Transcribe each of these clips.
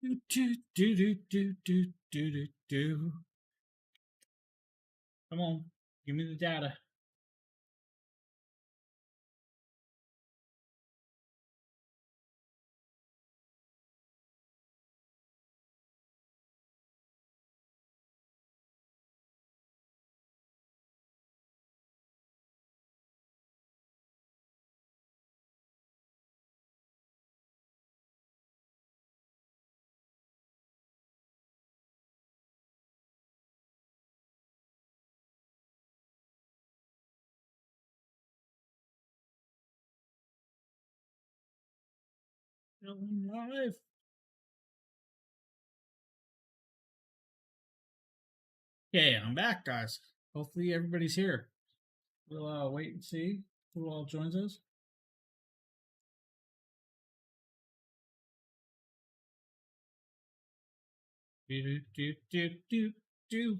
Do, do, do, do, do, do, do, do. Come on, give me the data. Live. Okay, I'm back, guys. Hopefully everybody's here. We'll wait and see who all joins us. Do, do, do, do, do.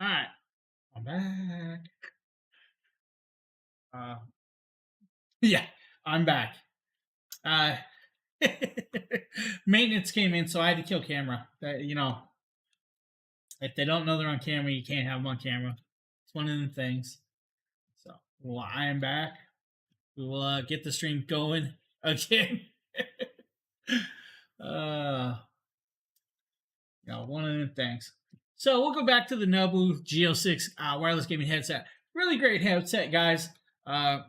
All right, I'm back. Yeah, I'm back. Maintenance came in, so I had to kill camera. You know, if they don't know they're on camera, you can't have them on camera. It's one of the things. So, well, I am back. We will get the stream going again. One of the things. So we'll go back to the Nobu Geo6 wireless gaming headset. Really great headset, guys. I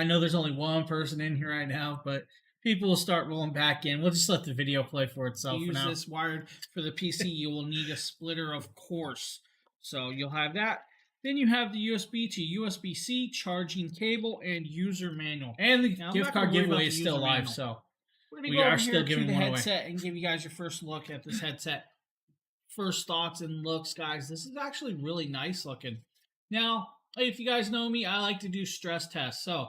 know there's only one person in here right now, but people will start rolling back in. We'll just let the video play for itself for now. Use this wired for the PC, you will need a splitter, of course. So you'll have that. Then you have the USB to USB-C charging cable and user manual. And the gift card giveaway is still live, so we are still giving one away. Headset and give you guys your first look at this headset. First thoughts and looks, guys. This is actually really nice looking. Now, if you guys know me, I like to do stress tests. So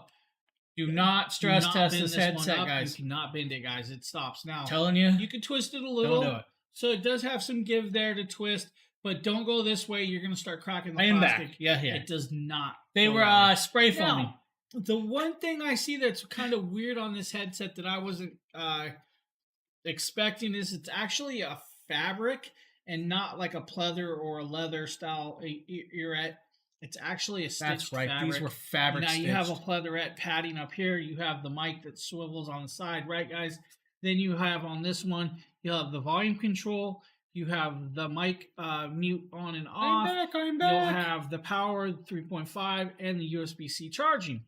do not stress test this headset, guys. You cannot bend it, guys. It stops. Now, telling you, you can twist it a little. Don't do it. So it does have some give there to twist, but don't go this way. You're going to start cracking the plastic. Back. Yeah. It does not. They were spray foaming. Now, the one thing I see that's kind of weird on this headset that I wasn't expecting is it's actually a fabric and not like a pleather or a leather style earette. It's actually a stitched fabric. These were fabric stitched. Now you have a pleatherette padding up here. You have the mic that swivels on the side, right, guys? Then you have on this one, you'll have the volume control. You have the mic mute on and off. I'm back. You'll have the power 3.5 and the USB-C charging.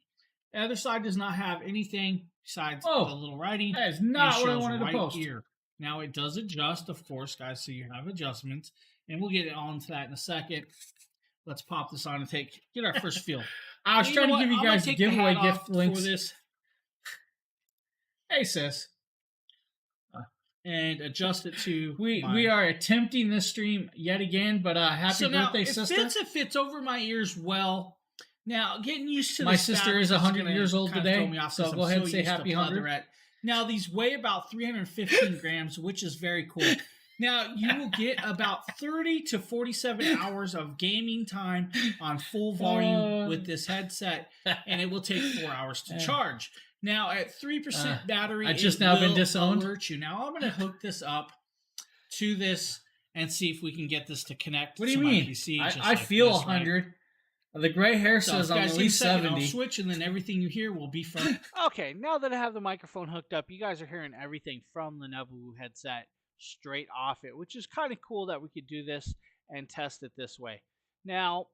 The other side does not have anything besides the little writing. That is not what I wanted to post. Here. Now it does adjust, of course, guys, so you have adjustments. And we'll get on to that in a second. Let's pop this on and get our first feel. I was trying to give you guys the giveaway gift links for this. Hey, sis. And adjust it to we are attempting this stream yet again, but happy birthday, sister. It fits over my ears well. Now, getting used to my sister is 100 years old today, so go ahead and say happy 100. Now, these weigh about 315 grams, which is very cool. Now, you will get about 30 to 47 hours of gaming time on full volume with this headset, and it will take 4 hours to charge. Now, at 3% battery, I've just now been disowned. Alert you. Now, I'm going to hook this up to this and see if we can get this to connect. What do you mean? PC, I feel 100. Right? The gray hair says I'm at least 70. I'll switch, and then everything you hear will be from... Okay, now that I have the microphone hooked up, you guys are hearing everything from the Nobu headset straight off it, which is kind of cool that we could do this and test it this way. Now,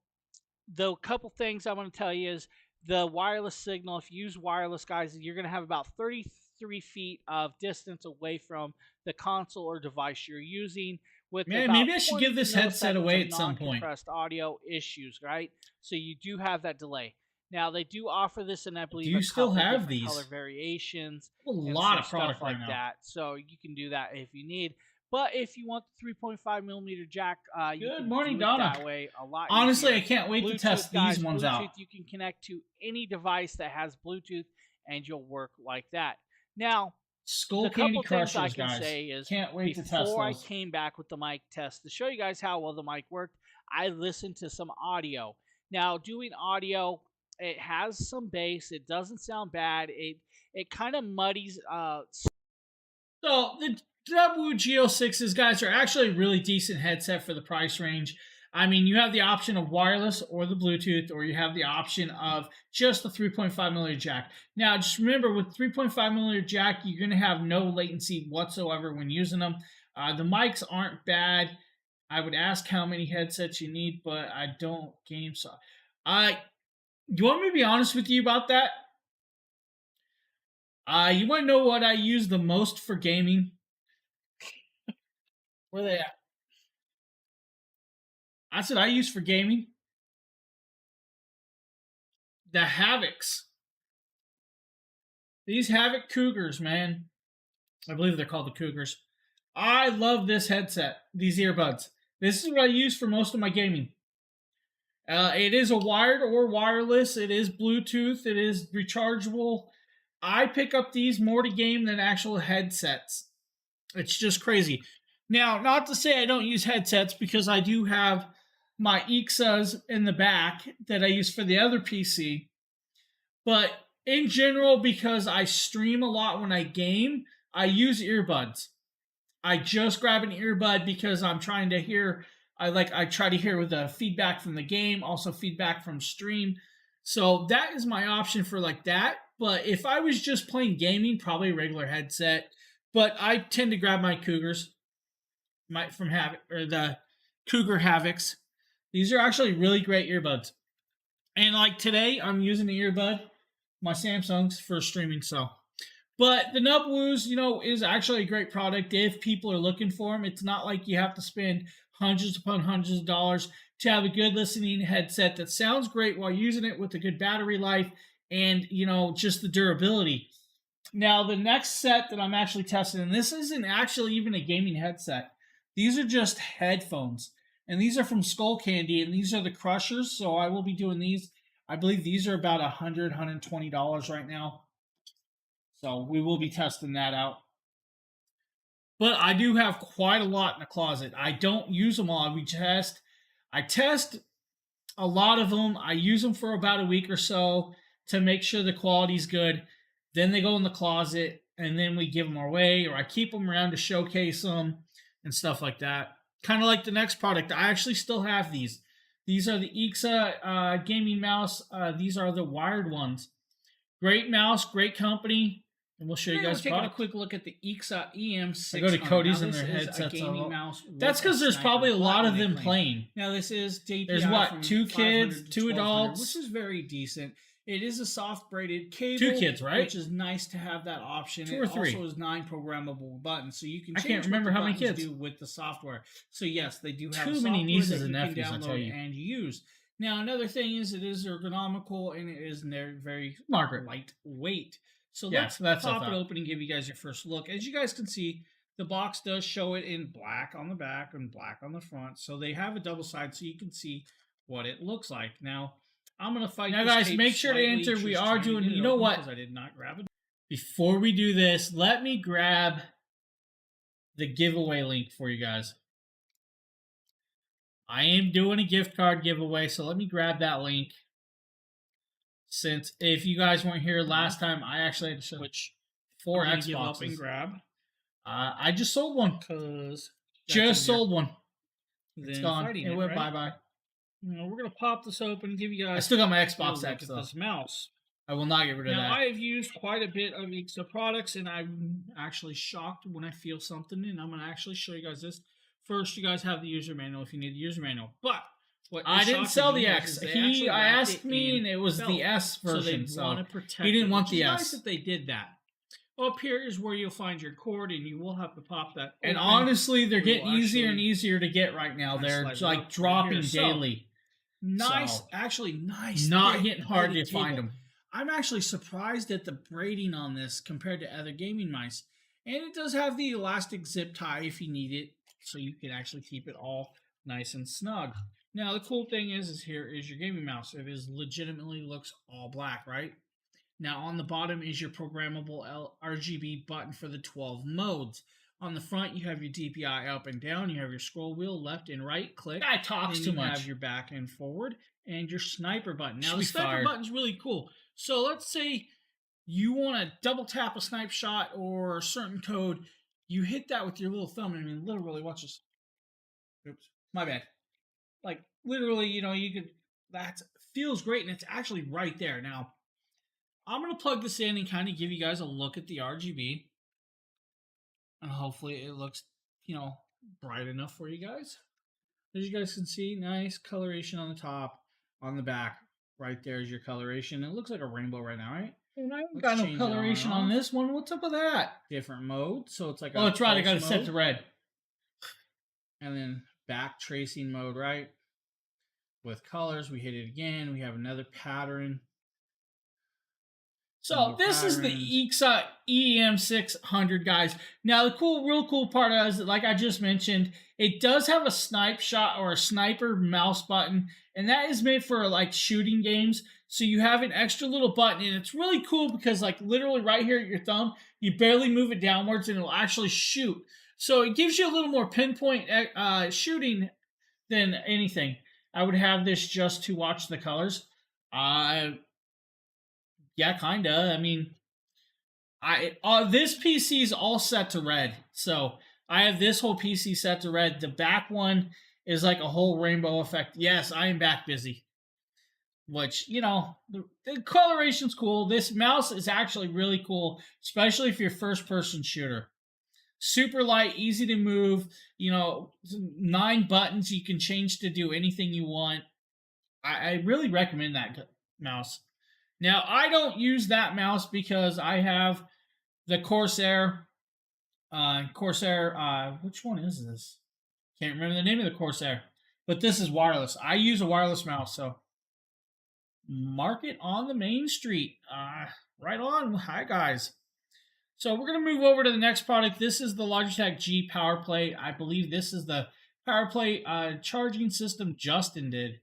the couple things I want to tell you is the wireless signal. If you use wireless, guys, you're going to have about 33 feet of distance away from the console or device you're using. With maybe I should give this headset away at some point. Compressed audio issues, right? So you do have that delay. Now they do offer this, and I believe do you still have these color variations? A lot of product like that, so you can do that if you need. But if you want the 3.5 millimeter jack, you can do it that way a lot. Honestly, easier. I can't wait to test these ones out. You can connect to any device that has Bluetooth, and you'll work like that. Now, Skull Candy Crushers, I can say is can't wait to test those. Before I came back with the mic test to show you guys how well the mic worked, I listened to some audio. Now, doing audio It has some bass. It doesn't sound bad. It kind of muddies. So the Woo Geo6s, guys, are actually a really decent headset for the price range. I mean, you have the option of wireless or the Bluetooth, or you have the option of just the 3.5 millimeter jack. Now, just remember, with 3.5 millimeter jack, you're going to have no latency whatsoever when using them. The mics aren't bad. I would ask how many headsets you need, but I don't game so. You want me to be honest with you about that? You want to know what I use the most for gaming? Where are they at? I said I use for gaming the Havocs. These Havoc Cougars, man. I believe they're called the Cougars. I love this headset, these earbuds. This is what I use for most of my gaming. It is a wired or wireless. It is Bluetooth. It is rechargeable. I pick up these more to game than actual headsets. It's just crazy. Now, not to say I don't use headsets, because I do have my Ixas in the back that I use for the other PC. But in general, because I stream a lot when I game, I use earbuds. I just grab an earbud because I'm trying to hear. I try to hear with the feedback from the game, also feedback from stream. So that is my option for like that. But if I was just playing gaming, probably a regular headset. But I tend to grab my Cougars, from Havoc, or the Cougar Havocs. These are actually really great earbuds. And like today, I'm using the earbud, my Samsung's, for streaming. So, but the Nubwoos, is actually a great product if people are looking for them. It's not like you have to spend hundreds upon hundreds of dollars to have a good listening headset that sounds great while using it, with a good battery life and, just the durability. Now, the next set that I'm actually testing, and this isn't actually even a gaming headset. These are just headphones. And these are from Skull Candy, and these are the Crushers. So I will be doing these. I believe these are about $100, $120 right now. So we will be testing that out. But I do have quite a lot in the closet. I don't use them all. I test a lot of them. I use them for about a week or so to make sure the quality's good. Then they go in the closet, and then we give them away, or I keep them around to showcase them and stuff like that. Kind of like the next product. I actually still have these. These are the Ixa gaming mouse. These are the wired ones. Great mouse, great company. And we'll show you guys. Taking a quick look at the Ixa EM600. I go to Cody's and their headsets. Gaming mouse. That's because there's probably a lot of them playing. Now this is DPI. There's what, 2 kids, 2 adults, which is very decent. It is a soft braided cable. 2 kids, right? Which is nice to have that option. 2 or 3. It also has 9 programmable buttons, so you can change. I can't remember how many kids do with the software. So yes, they do have too many nieces and nephews. I tell you, and use. Now another thing is, it is ergonomical, and it is very lightweight. So let's pop it open and give you guys your first look. As you guys can see, the box does show it in black on the back and black on the front. So they have a double side, so you can see what it looks like. Now, I'm going to fight. Now, guys, make sure to enter. We are doing, you know what? I did not grab it. Before we do this, let me grab the giveaway link for you guys. I am doing a gift card giveaway, so let me grab that link. Since if you guys weren't here last time, I actually had to switch 4 Xboxes. Give up and grab. I just sold one. Just sold one. It's gone. It went bye-bye. We're going to pop this open and give you guys... I still got my Xbox X, though. This mouse. I will not get rid of that. Now, I have used quite a bit of Ixa products, and I'm actually shocked when I feel something, and I'm going to actually show you guys this. First, you guys have the user manual if you need the user manual. But... I didn't sell the X. I asked me, and it was the S version, so he didn't want the S. Nice that they did that. Up here is where you'll find your cord, and you will have to pop that. And honestly, they're getting easier and easier to get right now. They're like dropping daily. Nice, actually nice. Not getting hard to find them. I'm actually surprised at the braiding on this compared to other gaming mice. And it does have the elastic zip tie if you need it, so you can actually keep it all nice and snug. Now, the cool thing is here is your gaming mouse. It is legitimately looks all black, right? Now, on the bottom is your programmable RGB button for the 12 modes. On the front, you have your DPI up and down. You have your scroll wheel, left and right. Click. Guy talks too much. You have your back and forward and your sniper button. Now, the sniper button is really cool. So let's say you want to double tap a snipe shot or a certain code. You hit that with your little thumb. I mean, literally, watch this. Oops, my bad. Like, literally, you know, you could, that feels great, and it's actually right there. Now, I'm going to plug this in and kind of give you guys a look at the RGB. And hopefully it looks, you know, bright enough for you guys. As you guys can see, nice coloration on the top, on the back. Right there's your coloration. It looks like a rainbow right now, right? And I haven't got no coloration on this one. What's up with that? Different mode. So it's like oh, that's right. I got it set to red. And then back tracing mode, right? With colors. We hit it again. We have another pattern. So this is the EXA EM600, guys. Now the real cool part is that, like I just mentioned, it does have a snipe shot or a sniper mouse button, and that is made for like shooting games. So you have an extra little button, and it's really cool because like literally right here at your thumb, you barely move it downwards, and it'll actually shoot. So it gives you a little more pinpoint shooting than anything. I would have this just to watch the colors. Yeah, kinda. I mean, this PC is all set to red, so I have this whole PC set to red. The back one is like a whole rainbow effect. Yes, I am back busy. Which, you know, the coloration's cool. This mouse is actually really cool, especially if you're a first-person shooter. Super light, easy to move. You know, 9 buttons you can change to do anything you want. I really recommend that mouse. Now, I don't use that mouse because I have the Corsair. Which one is this? Can't remember the name of the Corsair. But this is wireless. I use a wireless mouse, so market on the main street. Right on. Hi, guys. So we're going to move over to the next product. This is the Logitech G PowerPlay. I believe this is the PowerPlay charging system Justin did.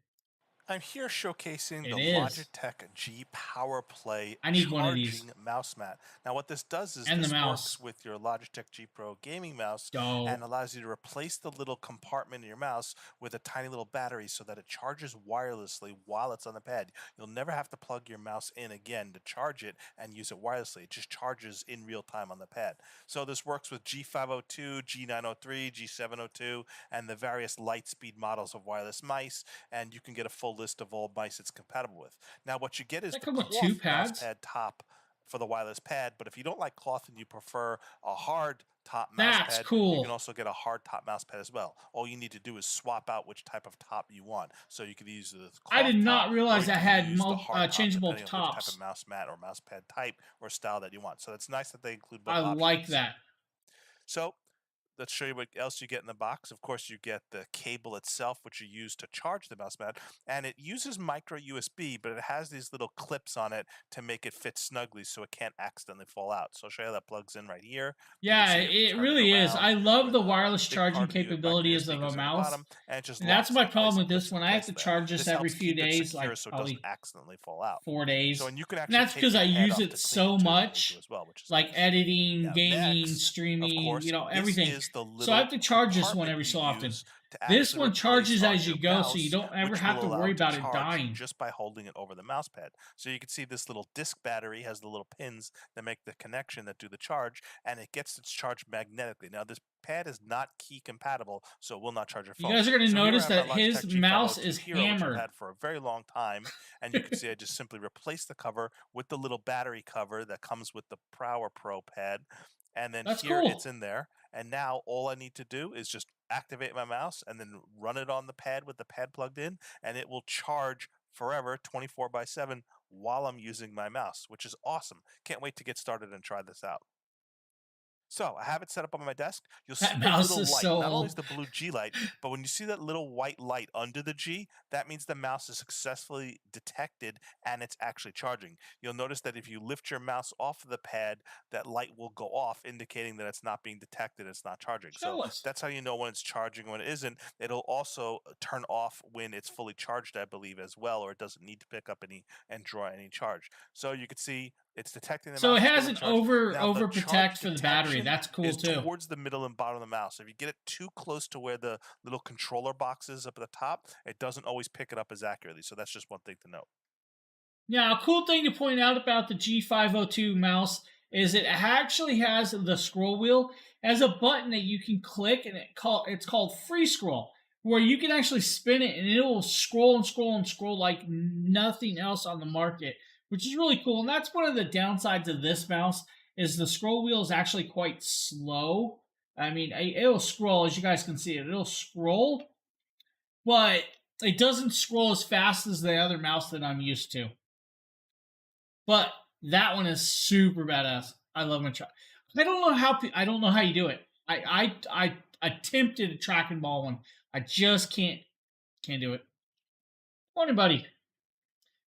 I'm here showcasing the Logitech G PowerPlay charging mouse mat. Now what this does is this works with your Logitech G Pro gaming mouse and allows you to replace the little compartment in your mouse with a tiny little battery so that it charges wirelessly while it's on the pad. You'll never have to plug your mouse in again to charge it and use it wirelessly. It just charges in real time on the pad. So this works with G502, G903, G702, and the various light speed models of wireless mice, and you can get a full list of all mice it's compatible with. Now what you get is the cloth mouse pad top for the wireless pad, but if you don't like cloth and you prefer a hard top mouse pad, you can also get a hard top mouse pad as well. All you need to do is swap out which type of top you want. So you could use the cloth I did not realize I had changeable tops. Which type of mouse mat or mouse pad type or style that you want. So it's nice that they include both options. I like that. So let's show you what else you get in the box. Of course, you get the cable itself, which you use to charge the mouse mat, and it uses micro USB, but it has these little clips on it to make it fit snugly so it can't accidentally fall out. So I'll show you how that plugs in right here. Yeah, it really is. I love the wireless charging capabilities of a mouse. And that's my problem with this one. I have to charge this every few days, like so it doesn't accidentally fall out. 4 days. So, and you can actually that's because I use it so much, like editing, gaming, streaming, you know, everything. So I have to charge this one every so often. This one charges as you go, so you don't ever have to worry about it dying. Just by holding it over the mouse pad. So you can see this little disc battery has the little pins that make the connection that do the charge, and it gets its charge magnetically. Now this pad is not key compatible, so it will not charge your phone. You guys are going to notice that his mouse is hammered. I've had for a very long time, and you can see I just simply replaced the cover with the little battery cover that comes with the Power Pro pad. And then it's in there. And now all I need to do is just activate my mouse and then run it on the pad with the pad plugged in, and it will charge forever 24/7 while I'm using my mouse, which is awesome. Can't wait to get started and try this out. So I have it set up on my desk. You'll see the little light. Not only is the blue G light, but when you see that little white light under the G, that means the mouse is successfully detected and it's actually charging. You'll notice that if you lift your mouse off of the pad, that light will go off, indicating that it's not being detected, it's not charging. So that's how you know when it's charging and when it isn't. It'll also turn off when it's fully charged, I believe, as well, or it doesn't need to pick up any and draw any charge. So you can see It's detecting the so mouse. So it has an overprotect for the battery. That's cool too. Towards the middle and bottom of the mouse. If you get it too close to where the little controller box is up at the top, it doesn't always pick it up as accurately. So that's just one thing to note. Now, a cool thing to point out about the G502 mouse is it actually has the scroll wheel as a button that you can click, and it's called free scroll, where you can actually spin it and it will scroll and scroll and scroll like nothing else on the market, which is really cool. And that's one of the downsides of this mouse is the scroll wheel is actually quite slow. I mean, it'll scroll, as you guys can see it'll scroll, but it doesn't scroll as fast as the other mouse that I'm used to. But that one is super badass. I love my track. I don't know how you do it. I attempted a track and ball one. I just can't do it. Morning, buddy.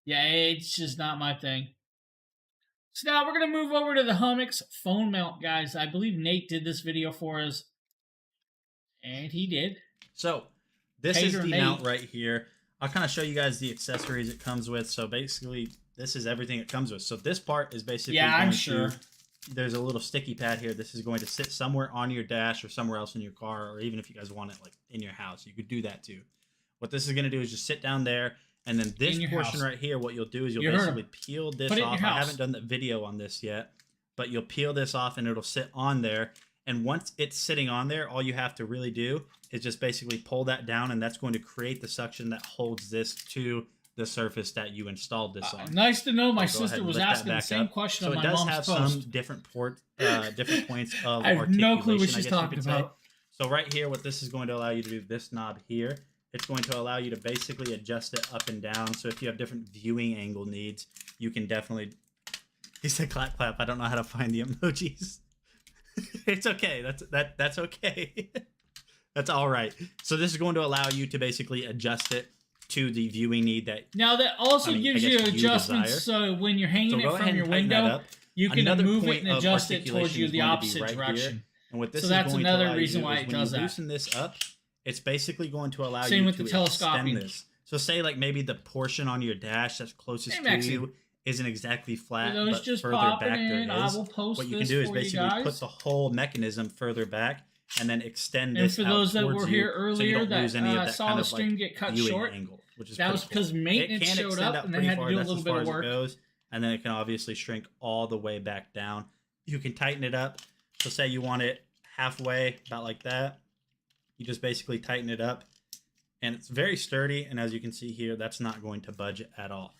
Yeah, it's just not my thing. So now we're gonna move over to the Hummix phone mount, guys. I believe Nate did this video for us, and he did. So this is the mount right here. I'll kind of show you guys the accessories it comes with. So basically, this is everything it comes with. So this part is basically there's a little sticky pad here. This is going to sit somewhere on your dash or somewhere else in your car, or even if you guys want it like in your house, you could do that too. What this is going to do is just sit down there, and then this portion right here, what you'll do is you'll basically peel this off. I haven't done the video on this yet, but you'll peel this off and it'll sit on there. And once it's sitting on there, all you have to really do is just basically pull that down, and that's going to create the suction that holds this to the surface that you installed this on. Nice to know. My sister was asking the same question on my mom's post. So it does have some different points of I have no clue what she's talking about. So right here, what this is going to allow you to do, this knob here, it's going to allow you to basically adjust it up and down. So if you have different viewing angle needs, you can definitely... He said clap, clap. I don't know how to find the emojis. It's okay. That's okay. That's all right. So this is going to allow you to basically adjust it to the viewing need that. Now that also gives you adjustments, so when you're hanging it from your window, you can move it and adjust it towards you the opposite direction. And what this so that's another reason why it does that. When you loosen this up, it's basically going to allow you to the telescoping. extend this. So say like maybe the portion on your dash that's closest to you isn't exactly flat, but just further back there is. I will post what you can do is basically put the whole mechanism further back and then extend this out. And for those that were here earlier that saw the stream get cut short, angle, which is that was because maintenance showed up and they had to do a little bit of work. And then it can obviously shrink all the way back down. You can tighten it up. So say you want it halfway, about like that. You just basically tighten it up. And it's very sturdy. And as you can see here, that's not going to budge at all.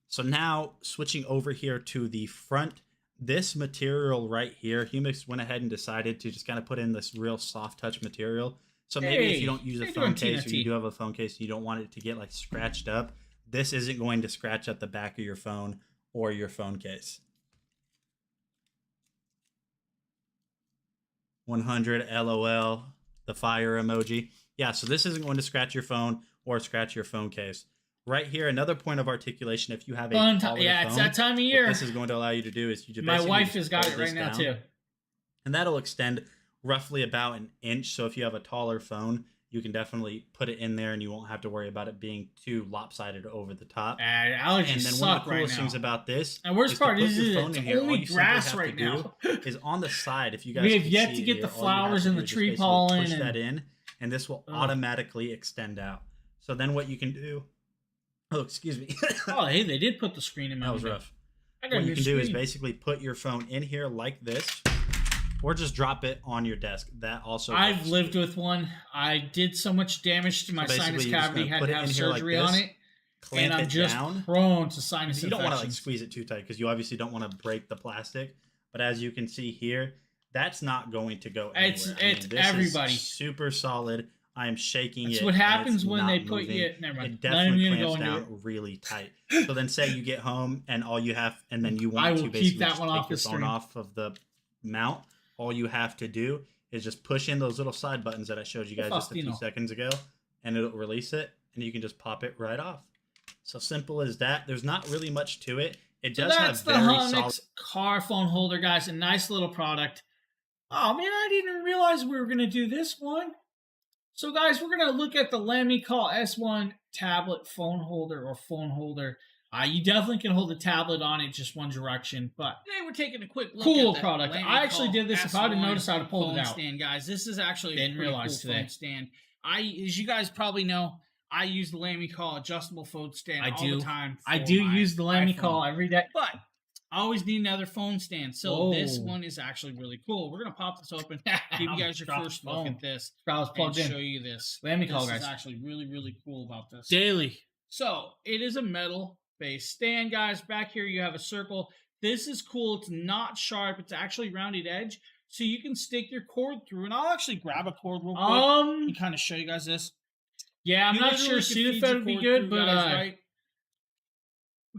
So now switching over here to the front, this material right here, Hummix went ahead and decided to just kind of put in this real soft touch material. So maybe if you don't use a phone case, or you do have a phone case and you don't want it to get like scratched up, this isn't going to scratch up the back of your phone or your phone case. 100 LOL, the fire emoji. Yeah, so this isn't going to scratch your phone or scratch your phone case. Right here, another point of articulation. If you have a taller phone, it's that time of year. What this is going to allow you to do is you just my wife has got it right now too, and that'll extend roughly about an inch. So if you have a taller phone, you can definitely put it in there, and you won't have to worry about it being too lopsided over the top. And then one of the coolest things about this, and worst part is it's only grass right now. Is on the side. If you guys, we have yet to get the flowers and the tree pollen. Push that in, and this will automatically extend out. So then what you can do. Oh, excuse me. Oh, hey, they did put the screen in my window. That was rough. What you can do is basically put your phone in here like this, or just drop it on your desk. That also I've lived with one. I did so much damage to my sinus cavity, had to have surgery on it, and I'm just prone to sinus infections. You don't want to like squeeze it too tight because you obviously don't want to break the plastic. But as you can see here, that's not going to go anywhere. It's everybody. Super solid. I am shaking it. That's what happens when they put you. Never mind. It definitely clamps down really tight. So then, say you get home and all you have, and then you want to basically take your phone off of the mount. All you have to do is just push in those little side buttons that I showed you guys just a few seconds ago, and it'll release it, and you can just pop it right off. So simple as that. There's not really much to it. It does have very solid. That's the Hummix car phone holder, guys. A nice little product. Oh man, I didn't realize we were gonna do this one. So guys, we're going to look at the Lamy Call S1 tablet phone holder or phone holder. You definitely can hold the tablet on it just one direction, but today we're taking a quick look cool at the product. I actually did this. If I would have noticed, I would have pulled it out. Stand, guys. This is actually didn't realize cool today. Phone stand. As you guys probably know, I use the Lamy Call adjustable phone stand all the time. I do use the Lamy Call every day, but I always need another phone stand. So this one is actually really cool. We're gonna pop this open, give you guys your first look at this, and show you this. Lamy Call, guys. This is actually really cool about this. Daily. So it is a metal-based stand, guys. Back here you have a circle. This is cool. It's not sharp. It's actually rounded edge, so you can stick your cord through. And I'll actually grab a cord real quick and kind of show you guys this. Yeah, I'm not sure Sudafed would be good, but right?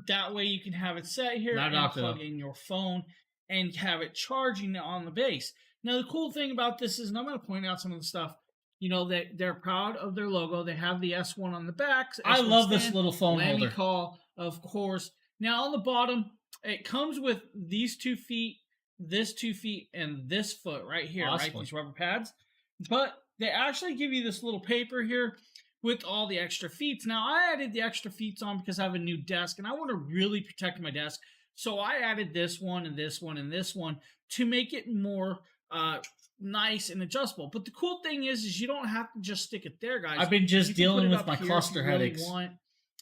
That way you can have it set here and plug in your phone and have it charging on the base. Now the cool thing about this is, and I'm going to point out some of the stuff. You know, they're proud of their logo. They have the S1 on the back. I love this little phone holder. Lamy Call, of course. Now on the bottom, it comes with these 2 feet, this 2 feet, and this foot right here, right? These rubber pads. But they actually give you this little paper here with all the extra feet. Now, I added the extra feet on because I have a new desk, and I want to really protect my desk. So I added this one and this one and this one to make it more nice and adjustable. But the cool thing is you don't have to just stick it there, guys. I've been just dealing with my cluster headaches.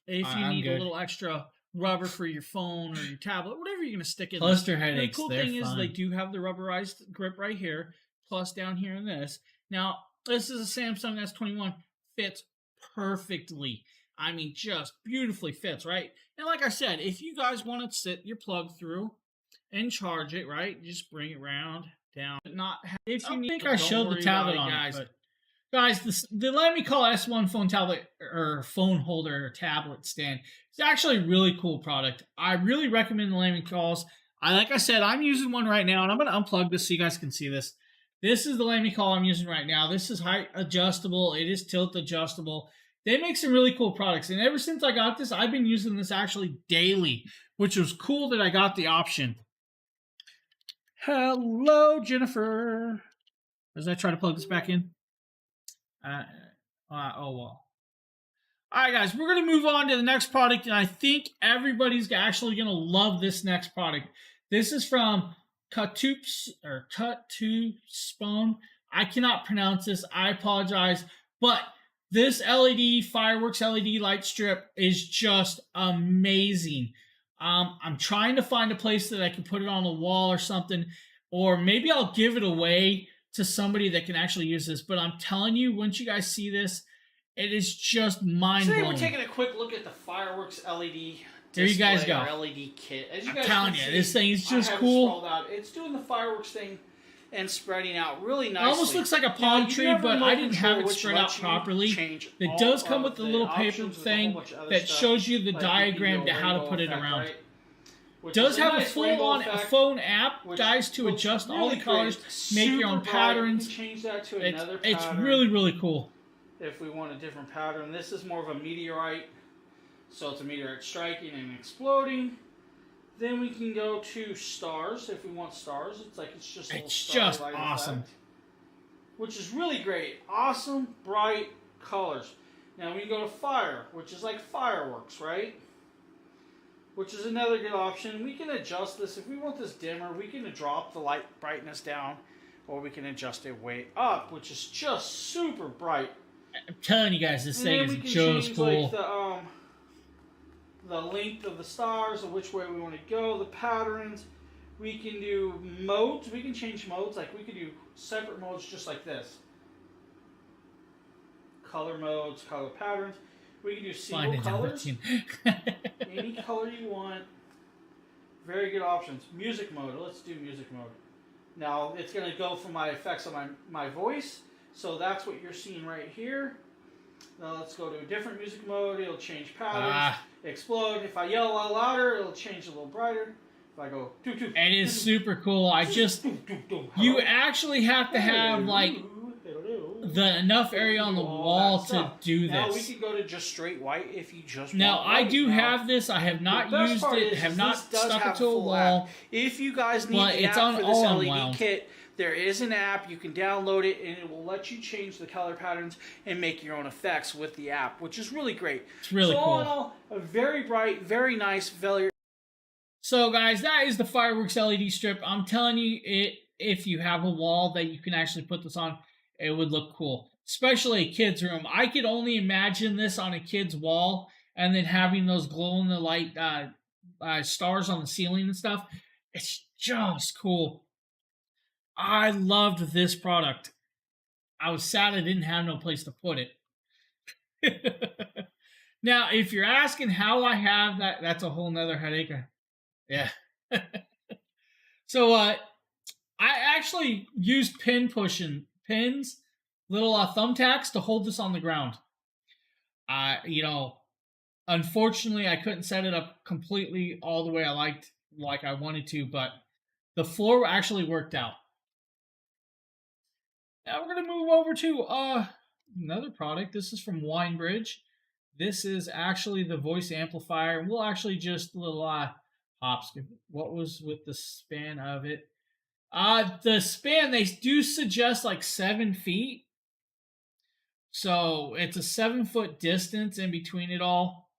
If you need a little extra rubber for your phone or your tablet, whatever you're going to stick in. Cluster headaches. The cool thing is they do have the rubberized grip right here, plus down here in this. Now, this is a Samsung S21. Fits perfectly. I mean, just beautifully fits, right? And like I said, if you guys want to sit your plug through and charge it, right? Just bring it round, down. Not if you I think I showed the tablet on guys. Guys, the Lamy Call S1 phone tablet or phone holder or tablet stand is actually a really cool product. I really recommend the Lamy Calls. Like I said, I'm using one right now, and I'm going to unplug this so you guys can see this. This is the Lamy Call I'm using right now. This is height adjustable. It is tilt adjustable. They make some really cool products. And ever since I got this, I've been using this actually daily, which was cool that I got the option. Hello, Jennifer. As I try to plug this back in. Oh, well. All right, guys, we're going to move on to the next product. And I think everybody's actually going to love this next product. This is from Cut2Spone. I cannot pronounce this. I apologize. But this LED, fireworks LED light strip is just amazing. I'm trying to find a place that I can put it on a wall or something. Or maybe I'll give it away to somebody that can actually use this. But I'm telling you, once you guys see this, it is just mind-blowing. Today we're taking a quick look at the fireworks LED there you guys go. LED kit. As you I'm guys telling you, this thing is just cool. It's doing the fireworks thing and spreading out really nicely. It almost looks like a palm tree, but I didn't have it spread out properly. It does come with the little paper thing that shows you the diagram to how to put it around. It does have a full-on phone app, guys, to adjust all the colors, make your own patterns. Change that to another pattern. It's really, really cool. If we want a different pattern, this is more of a meteorite. So it's a meteorite striking and exploding. Then we can go to stars if we want stars. It's just awesome. Effect, which is really great. Awesome, bright colors. Now we can go to fire, which is like fireworks, right? Which is another good option. We can adjust this. If we want this dimmer, we can drop the light brightness down, or we can adjust it way up, which is just super bright. I'm telling you guys, this thing is just cool. Like the length of the stars, or which way we want to go, the patterns. We can do modes. We can change modes. Like we can do separate modes just like this. Color modes, color patterns. We can do single colors. Any color you want. Very good options. Music mode. Let's do music mode. Now it's going to go for my effects on my voice. So that's what you're seeing right here. Now let's go to a different music mode. It'll change patterns. Explode. If I yell a lot louder, it'll change a little brighter. If I go doo doo. It is super cool. You actually have to have like enough area on the wall to do this. Now we can go to just straight white if you just now want I do have this. I have not used it. Have not stuck it to a wall. If you guys need the app for this LED kit, There is an app. You can download it, and it will let you change the color patterns and make your own effects with the app, which is really great. It's really cool. All in all, a very bright, very nice, very... So, guys, that is the Fireworks LED strip. I'm telling you, if you have a wall that you can actually put this on, it would look cool. Especially a kid's room. I could only imagine this on a kid's wall and then having those glow-in-the-light stars on the ceiling and stuff. It's just cool. I loved this product. I was sad I didn't have no place to put it. Now, if you're asking how I have that, that's a whole nother headache. Yeah. So, I actually used pins, little thumbtacks to hold this on the ground. Unfortunately, I couldn't set it up completely all the way like I wanted to, but the floor actually worked out. Now we're going to move over to another product. This is from Winebridge. This is actually the voice amplifier. We'll actually just little hops. What was with the span of it? The span, they do suggest like 7 feet. So it's a 7-foot distance in between it all,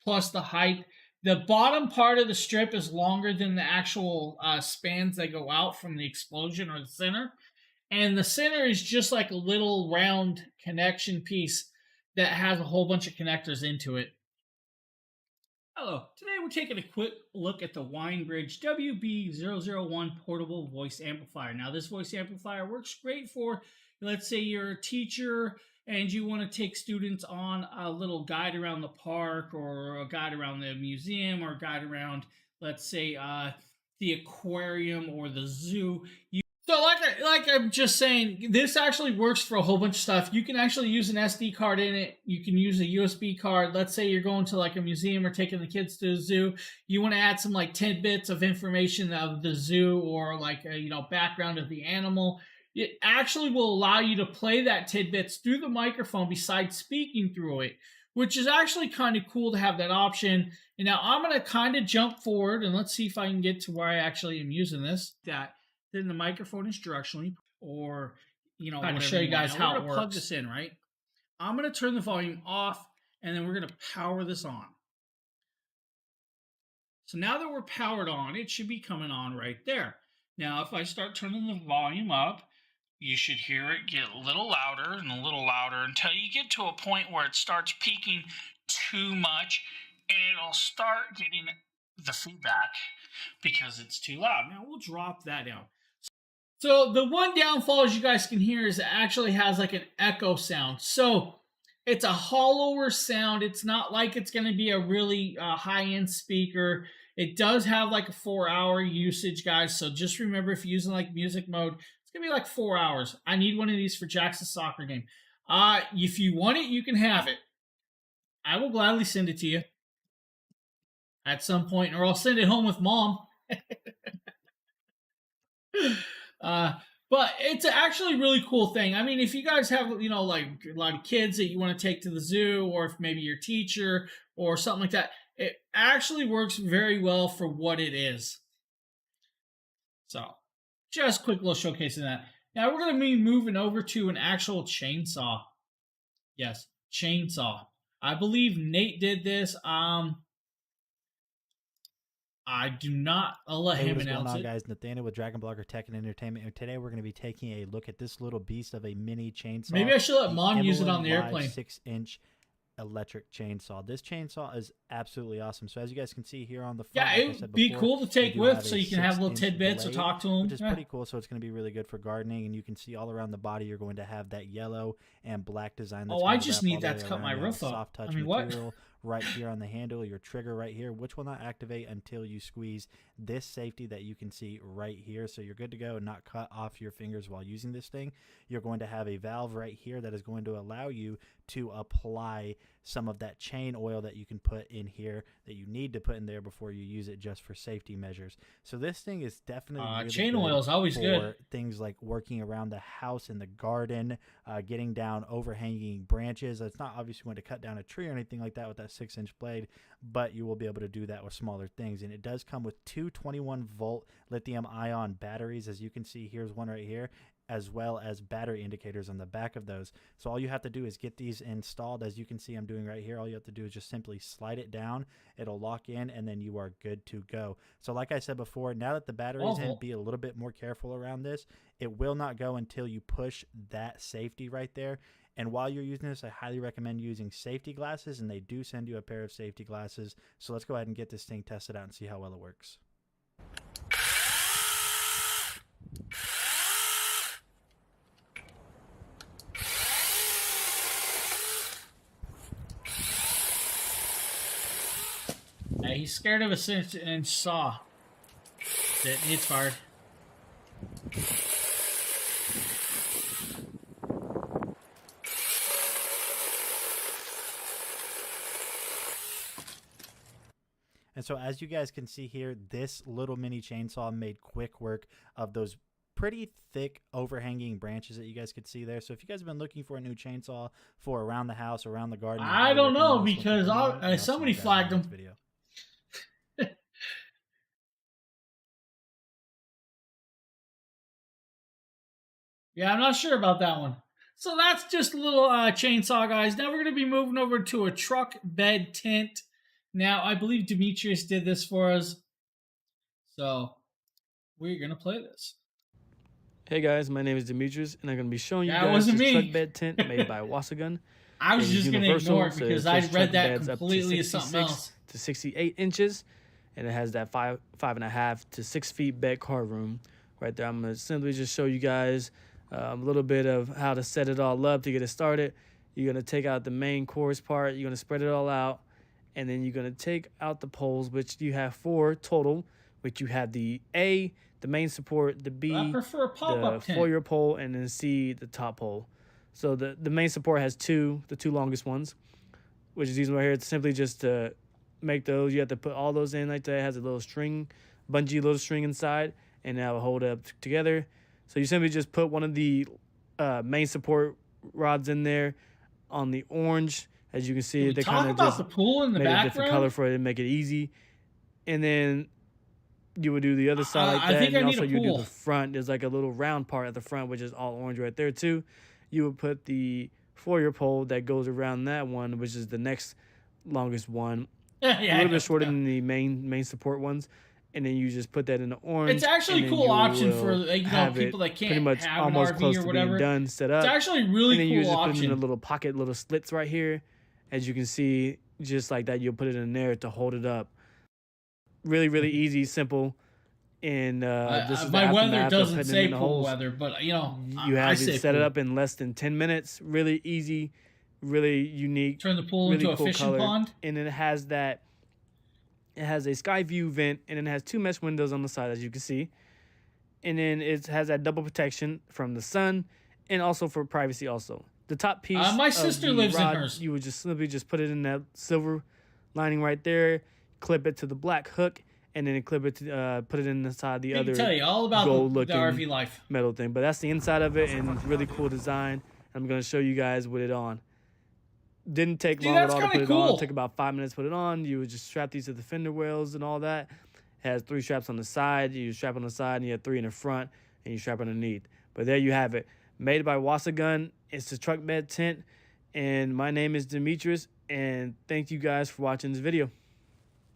plus the height. The bottom part of the strip is longer than the actual spans that go out from the explosion or the center. And the center is just like a little round connection piece that has a whole bunch of connectors into it. Hello, today we're taking a quick look at the Winebridge WB001 portable voice amplifier. Now this voice amplifier works great for, let's say you're a teacher and you want to take students on a little guide around the park or a guide around the museum or a guide around, let's say, the aquarium or the zoo. So like I'm just saying, this actually works for a whole bunch of stuff. You can actually use an SD card in it. You can use a USB card. Let's say you're going to like a museum or taking the kids to a zoo. You want to add some like tidbits of information of the zoo or like a, background of the animal. It actually will allow you to play that tidbits through the microphone besides speaking through it, which is actually kind of cool to have that option. And now I'm going to kind of jump forward and let's see if I can get to where I actually am using this. Then the microphone is directionally, or I'm going to show you guys how it works. Plug this in, right? I'm going to turn the volume off, and then we're going to power this on. So now that we're powered on, it should be coming on right there. Now, if I start turning the volume up, you should hear it get a little louder and a little louder until you get to a point where it starts peaking too much, and it'll start getting the feedback because it's too loud. Now we'll drop that down. So the one downfall, as you guys can hear, is it actually has like an echo sound. So it's a hollower sound. It's not like it's going to be a really high-end speaker. It does have like a 4-hour usage, guys. So just remember, if you're using like music mode, it's going to be like 4 hours. I need one of these for Jackson's soccer game. If you want it, you can have it. I will gladly send it to you at some point, or I'll send it home with Mom. But it's actually a really cool thing. I mean, if you guys have, like a lot of kids that you want to take to the zoo, or if maybe your teacher or something like that, it actually works very well for what it is. So, just a quick little showcase of that. Now, we're going to be moving over to an actual chainsaw. Yes, chainsaw. I believe Nate did this. I do not. I'll let him announce it. What's going on, guys? Nathaniel with Dragon Blogger Tech and Entertainment, and today we're going to be taking a look at this little beast of a mini chainsaw. Maybe I should let Mom use it on the airplane. 6-inch electric chainsaw. This chainsaw is absolutely awesome. So as you guys can see here on the front, yeah, it would be cool to take with, so you can have little tidbits or talk to them, which is pretty cool. So it's going to be really good for gardening, and you can see all around the body you're going to have that yellow and black design. Oh, I just need that to cut my roof up. Soft touch material right here on the handle, your trigger right here, which will not activate until you squeeze this safety that you can see right here. So you're good to go and not cut off your fingers while using this thing. You're going to have a valve right here that is going to allow you to apply some of that chain oil that you can put in here, that you need to put in there before you use it, just for safety measures. So this thing is definitely really chain oil is always good for things like working around the house, in the garden, getting down overhanging branches. It's not obviously going to cut down a tree or anything like that with that 6-inch blade, but you will be able to do that with smaller things. And it does come with two 21-volt lithium-ion batteries. As you can see, here's one right here, as well as battery indicators on the back of those. So all you have to do is get these installed. As you can see I'm doing right here, all you have to do is just simply slide it down. It'll lock in, and then you are good to go. So like I said before, now that the battery's in, be a little bit more careful around this. It will not go until you push that safety right there. And while you're using this, I highly recommend using safety glasses, and they do send you a pair of safety glasses. So let's go ahead and get this thing tested out and see how well it works. He's scared of a 6-inch saw. It's hard. And so as you guys can see here, this little mini chainsaw made quick work of those pretty thick overhanging branches that you guys could see there. So if you guys have been looking for a new chainsaw for around the house, around the garden, I don't know, because somebody flagged them. Video. Yeah, I'm not sure about that one. So that's just a little chainsaw, guys. Now we're going to be moving over to a truck bed tent. Now, I believe Demetrius did this for us. So we're going to play this. Hey guys, my name is Demetrius, and I'm going to be showing you guys this truck bed tent made by Wasagun. I was just going to ignore it because I read that completely as something else. To 68 inches, and it has that 5.5 to 6 feet bed car room right there. I'm going to simply just show you guys a little bit of how to set it all up to get it started. You're going to take out the main chorus part. You're going to spread it all out, and then you're going to take out the poles, which you have 4 total, which you have the A, the main support, the B, the foyer pole, and then C, the top pole. So the main support has the 2 longest ones, which is these right here. It's simply just to make those. You have to put all those in like that. It has a little string, bungee little string inside, and that will hold it up together. So you simply just put one of the main support rods in there on the orange. As you can see, they kind of just the pool in the made background? a different color for it and make it easy. And then you would do the other side like that. And also you do the front. There's like a little round part at the front, which is all orange right there too. You would put the foyer pole that goes around that one, which is the next longest one. A little bit shorter than the main support ones. And then you just put that in the orange. It's actually a cool option for people that can't pretty much have almost an RV close or to whatever. being done, set up. It's actually a really cool option. And then you just put it in the little pocket, little slits right here. As you can see, just like that, you'll put it in there to hold it up. Really, really easy, simple. And this is my weather doesn't say cool weather, but you have it set it up in less than 10 minutes. Really easy, really unique. Turn the pool into a fishing pond. And then it has a sky view vent, and it has 2 mesh windows on the side, as you can see. And then it has that double protection from the sun and also for privacy also. The top piece my sister lives in hers. You would just simply just put it in that silver lining right there, clip it to the black hook, and then clip it to put it inside the other tell you all about the RV life metal thing. But that's the inside of it, and really cool design. I'm going to show you guys with it on. Didn't take long at all to put it on. It took about 5 minutes to put it on. You would just strap these to the fender wells and all that. It has 3 straps on the side. You strap on the side, and you have 3 in the front, and you strap underneath. But there you have it. Made by Wasagun. It's a truck bed tent. And my name is Demetrius, and thank you guys for watching this video.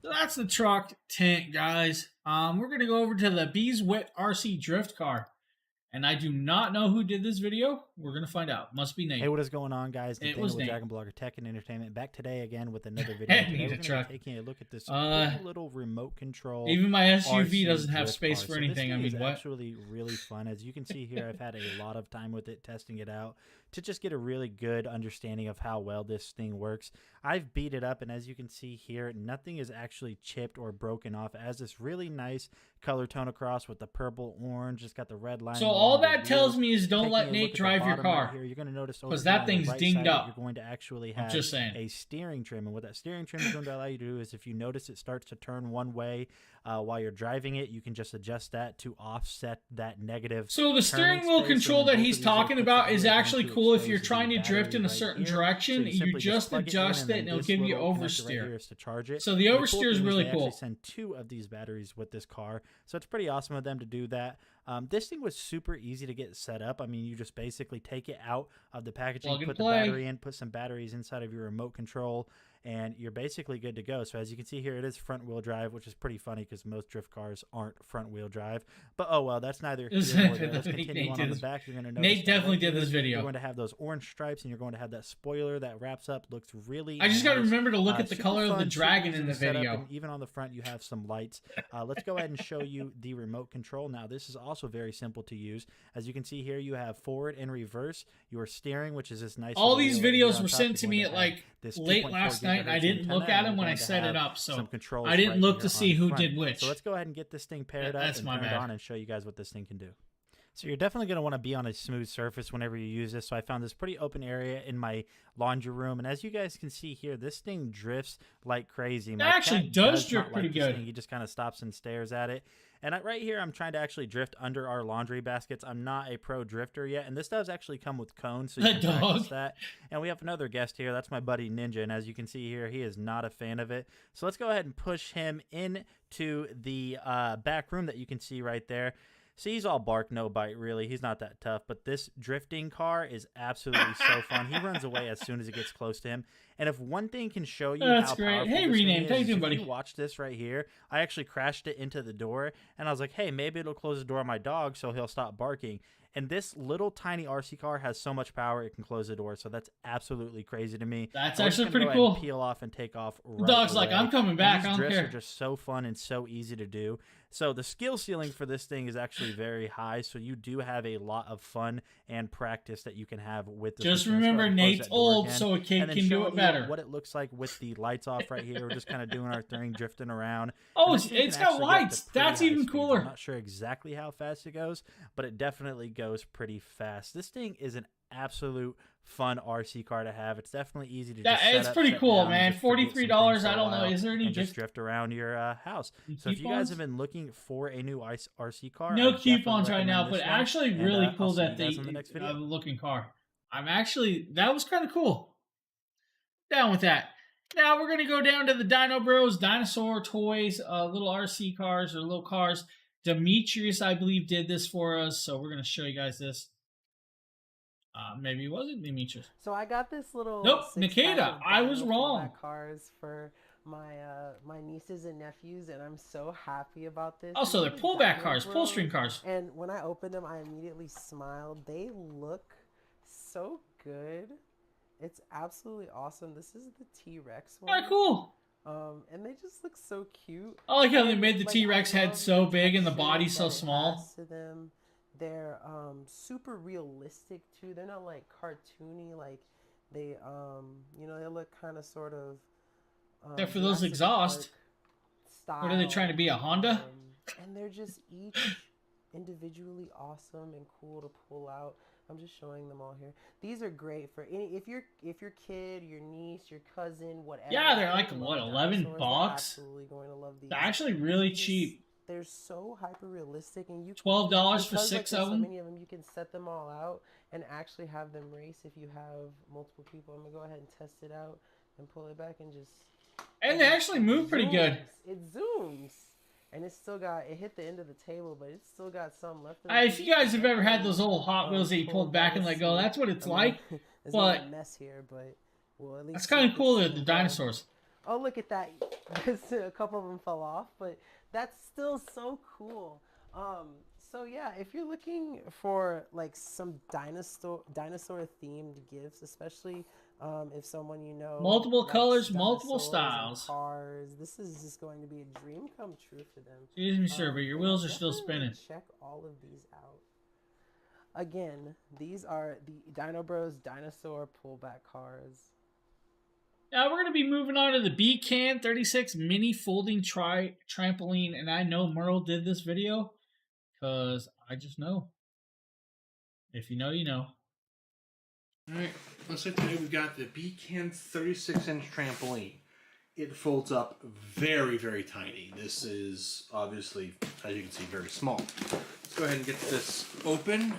So that's the truck tent, guys. We're going to go over to the Beeswit Rc Drift Car. And I do not know who did this video. We're going to find out. Must be Nate. Hey, what is going on, guys? It was Nate. Dragon Blogger Tech and Entertainment. Back today again with another video. Today we're going to be taking a look at this little remote control. Even my SUV RC doesn't have space for anything. So this I mean, is actually really fun. As you can see here, I've had a lot of time with it, testing it out to just get a really good understanding of how well this thing works. I've beat it up, and as you can see here, nothing is actually chipped or broken off. It has this really nice color tone across with the purple orange. It's got the red line. So all that tells me is don't let Nate drive your car. Right here, you're going to notice because that thing's dinged up. You're going to actually have a steering trim, and what that steering trim is going to allow you to do is, if you notice it starts to turn one way while you're driving it, you can just adjust that to offset that negative. So the steering wheel control that he's talking about is actually cool if you're trying to drift in a certain direction. You just adjust it, and it'll give you oversteer. To charge it. So the oversteer is really cool. They send 2 of these batteries with this car, so it's pretty awesome of them to do that. This thing was super easy to get set up. I mean, you just basically take it out of the packaging, put the battery in, put some batteries inside of your remote control, and you're basically good to go. So as you can see here, it is front wheel drive, which is pretty funny because most drift cars aren't front wheel drive. But oh well, that's neither here nor there. Let's continue on the back. You're going to notice Nate definitely did this video. You're going to have those orange stripes, and you're going to have that spoiler that wraps up. Looks really I just got to remember to look at the color of the dragon in the video. And even on the front, you have some lights. Let's go ahead and show you the remote control. Now, this is also very simple to use. As you can see here, you have forward and reverse. Your steering, which is this nice. All these videos were sent to me at like late last night, and I didn't look at them when I set it up, so I didn't look to see who did which. So let's go ahead and get this thing paired up and turn it on and show you guys what this thing can do. So you're definitely going to want to be on a smooth surface whenever you use this. So I found this pretty open area in my laundry room, and as you guys can see here, this thing drifts like crazy. It actually does drift pretty good. He just kind of stops and stares at it. And right here, I'm trying to actually drift under our laundry baskets. I'm not a pro drifter yet, and this does actually come with cones, so you can practice that. And we have another guest here. That's my buddy Ninja, and as you can see here, he is not a fan of it. So let's go ahead and push him into the back room that you can see right there. See, he's all bark, no bite, really. He's not that tough, but this drifting car is absolutely so fun. He runs away as soon as it gets close to him. And if one thing can show you how powerful hey, Rename, how you doing, buddy? If you watch this right here, I actually crashed it into the door, and I was like, hey, maybe it'll close the door on my dog so he'll stop barking. And this little tiny RC car has so much power it can close the door, so that's absolutely crazy to me. That's actually pretty cool. Peel off and take off. The dog's like, I'm coming back. I don't care. These drifts are just so fun and so easy to do. So the skill ceiling for this thing is actually very high, so you do have a lot of fun and practice that you can have with this. Just remember, Nate's old, so a kid can do it better. What it looks like with the lights off right here. We're just kind of doing our thing, drifting around. Oh, it's got lights. That's even cooler. I'm not sure exactly how fast it goes, but it definitely goes pretty fast. This thing is an absolute fun RC car to have. It's definitely easy to just set up, it's pretty cool, man. $43. I don't know. Is there any just drift around your house? So if you guys have been looking for a new RC car, no coupons right now, but actually really cool that they looking car. That was kind of cool. Down with that. Now we're gonna go down to the Dino Bros dinosaur toys, little RC cars or little cars. Demetrius, I believe, did this for us, so we're gonna show you guys this. Maybe it wasn't Demetrius. So I got this little. Nope, Nikita. I was wrong. Cars for my nieces and nephews, and I'm so happy about this. Also, they're pullback cars, pull string cars. And when I opened them, I immediately smiled. They look so good. It's absolutely awesome. This is the T-Rex one. Oh, cool. And they just look so cute. I like how they made the T-Rex head so big and the body so small. To them. They're super realistic too. They're not like cartoony, like they they look kind of sort of they're for those exhaust style. What are they trying to be, a Honda? And they're just each individually awesome and cool to pull out. I'm just showing them all here. These are great for any if your kid, your niece, your cousin, whatever. Yeah, they're like what, $11? Absolutely going to love these. They're actually really cheap. They're so hyper realistic, and you $12 for 6 of them. So many of them, you can set them all out and actually have them race if you have multiple people. I'm gonna go ahead and test it out and pull it back and just. And they actually move pretty good. It zooms, and it hit the end of the table, but it's still got some left. If you guys have ever had those old Hot Wheels that you pulled back and let go, that's what it's like. There's but a mess here, but well, at least that's kind of cool. The dinosaurs. Oh, look at that! A couple of them fell off, but. That's still so cool. So yeah, if you're looking for like some dinosaur themed gifts, especially if someone multiple colors, multiple styles, cars, this is just going to be a dream come true for them. Excuse me, sir, but your wheels are still spinning. Check all of these out. Again, these are the Dino Bros dinosaur pullback cars. Now we're going to be moving on to the B-Can 36 mini folding trampoline, and I know Merle did this video because I just know. If you know, you know. All right, let's say today we've got the Beacon 36-inch trampoline. It folds up very, very tiny. This is obviously, as you can see, very small. Let's go ahead and get this open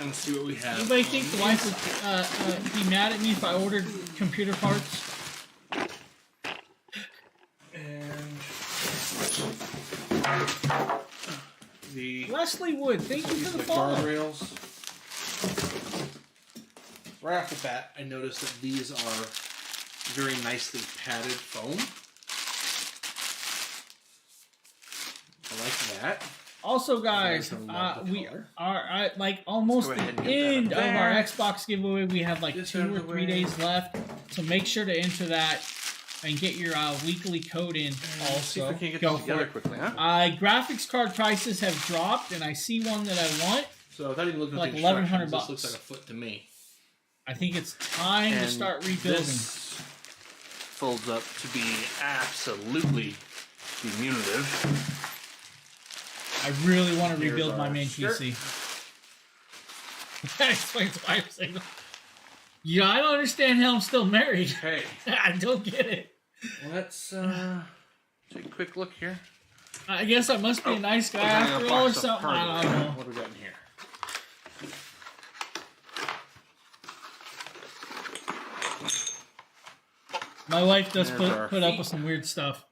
and see what we have. Anybody think the wife would be mad at me if I ordered computer parts? And the Leslie Wood, thank you for the follow. guardrails. Right off the bat, I noticed that these are very nicely padded foam. I like that. Also, guys, we are like almost the end of our Xbox giveaway. We have like 2 or 3 days left, so make sure to enter that and get your weekly code in. Also, see if we can get this together quickly, huh? Graphics card prices have dropped, and I see one that I want. So without even looking at like the $1,100. This looks like a foot to me. I think it's time to start rebuilding. This folds up to be absolutely diminutive. I really want to rebuild my main PC. That explains why I'm single. Yeah, I don't understand how I'm still married. Hey. I don't get it. Let's take a quick look here. I guess I must be a nice guy after all or something. I don't know. What do we got in here? My wife does put up with some weird stuff.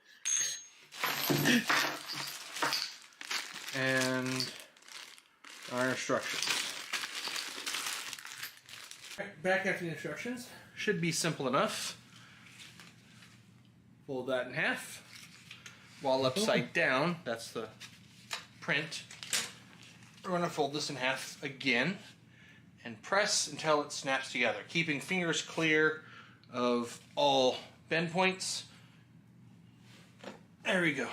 And our instructions. Back after the instructions. Should be simple enough. Fold that in half. While upside down, that's the print. We're going to fold this in half again and press until it snaps together, keeping fingers clear of all bend points. There we go.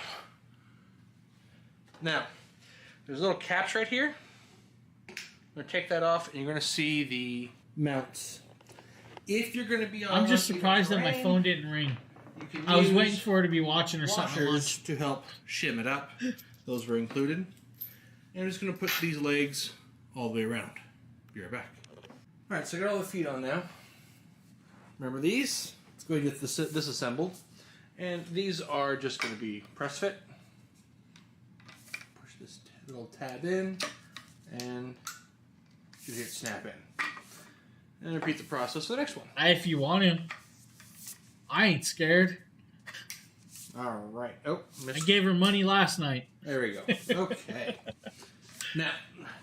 Now, there's little caps right here. I'm going to take that off, and you're going to see the mounts. If you're going to be on, I'm just surprised that my phone didn't ring. I was waiting for her to be watching or something to help shim it up. Those were included. And I'm just going to put these legs all the way around. Be right back. All right, so I got all the feet on now. Remember these? Let's go ahead and get this assembled. And these are just going to be press fit. Push this little tab in, and you hear it snap in. And repeat the process for the next one. If you want to. I ain't scared. All right. Oh, I gave her money last night. There we go. Okay. Now,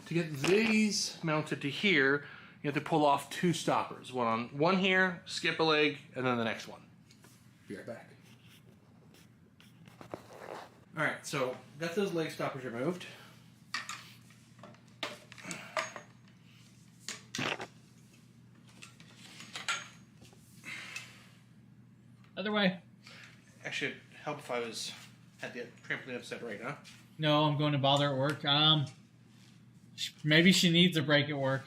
to get these mounted to here, you have to pull off 2 stoppers. One here, skip a leg, and then the next one. Be right back. All right, so got those leg stoppers removed. Other way. Actually, it'd help if I had the trampoline upset right, huh? No, I'm going to bother at work. Maybe she needs a break at work.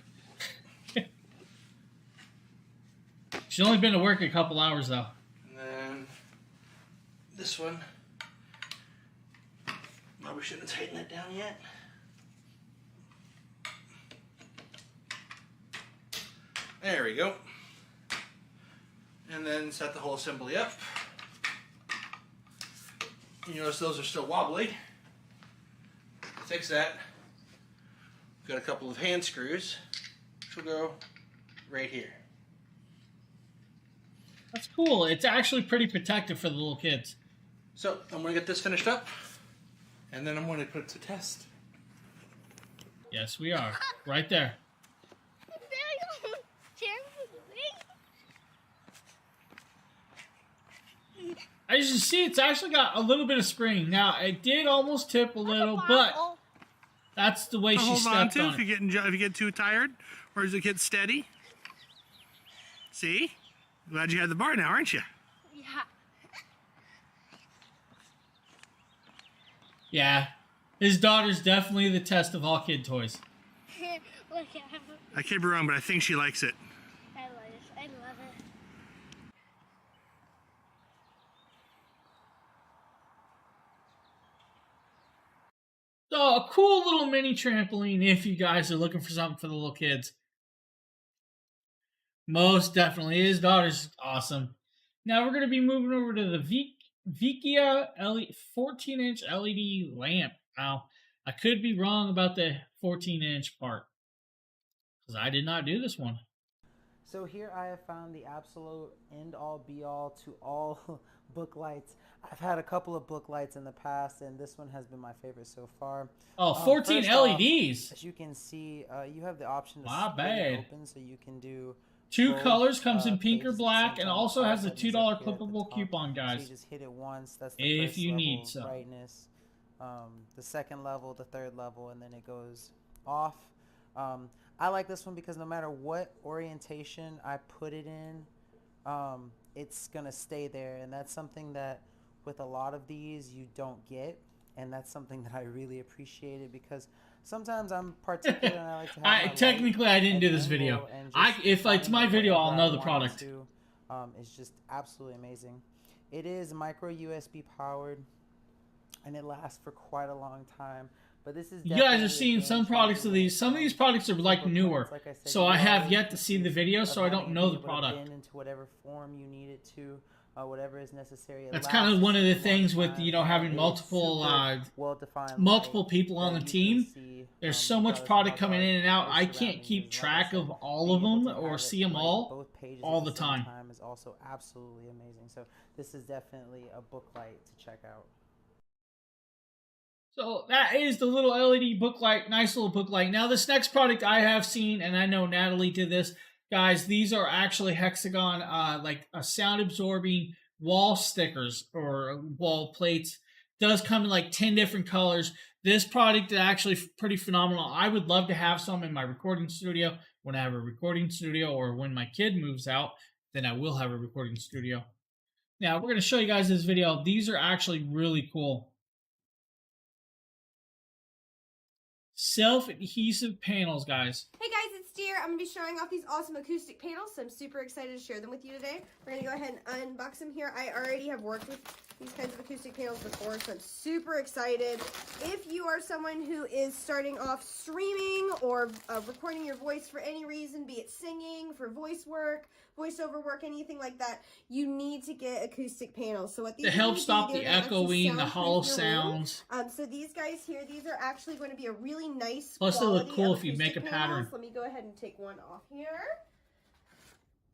She's only been to work a couple hours, though. And then this one. Probably shouldn't have tightened that down yet. There we go. And then set the whole assembly up. You notice those are still wobbly. To fix that, got a couple of hand screws, which will go right here. That's cool. It's actually pretty protective for the little kids. So I'm going to get this finished up, and then I'm going to put it to test. Yes, we are. Right there. As you see, it's actually got a little bit of spring. Now, it did almost tip a little, but that's the way she stepped on it. If you get too tired, or does it get steady? See? Glad you had the bar now, aren't you? Yeah. Yeah. His daughter's definitely the test of all kid toys. Look at her. I can't be wrong, but I think she likes it. I love it. So, a cool little mini trampoline if you guys are looking for something for the little kids. Most definitely. His daughter's awesome. Now we're going to be moving over to the Vikia 14-inch LED lamp. Now, I could be wrong about the 14-inch part, because I did not do this one. So here I have found the absolute end-all, be-all to all book lights. I've had a couple of book lights in the past, and this one has been my favorite so far. Oh, 14 LEDs. Off, as you can see, you have the option to split it open, so you can do two colors, comes in pink or black, and also has a $2 clippable coupon, guys. So you just hit it once. That's the if first you level need some. Brightness. The second level, the third level, and then it goes off. I like this one because no matter what orientation I put it in, it's gonna stay there, and that's something that with a lot of these you don't get, and that's something that I really appreciated because sometimes I'm particular and I like to have technically I didn't do this video. If it's my video, I'll know the product. It's just absolutely amazing. It is micro USB powered, and it lasts for quite a long time. But this is, you guys are seeing some products of these. Some of these products are like newer, like I said, so I have yet to see the video, so I don't know the product. Into whatever form you need it to, whatever is necessary. That's kind of one of the things with having multiple people on the team. There's so much product coming in and out. I can't keep track of all of them or see them all the time. Is also absolutely amazing. So this is definitely a book light to check out. So that is the little LED book light, nice little book light. Now this next product I have seen, and I know Natalie did this, guys, these are actually Hexagon, like a sound absorbing wall stickers or wall plates. Does come in like 10 different colors. This product is actually pretty phenomenal. I would love to have some in my recording studio. When I have a recording studio or when my kid moves out, then I will have a recording studio. Now we're going to show you guys this video. These are actually really cool. Self-adhesive panels, guys. Hey guys, it's Deer. I'm going to be showing off these awesome acoustic panels, so I'm super excited to share them with you today. We're going to go ahead and unbox them here. I already have worked with these kinds of acoustic panels before, so I'm super excited. If you are someone who is starting off streaming or recording your voice for any reason, be it singing, for voice work, voiceover work, anything like that, you need to get acoustic panels. So what these to help stop the echoing, the hollow sounds. So these guys here, these are actually going to be a really nice plus they look cool if you make a pattern. Panels. Let me go ahead and take one off here.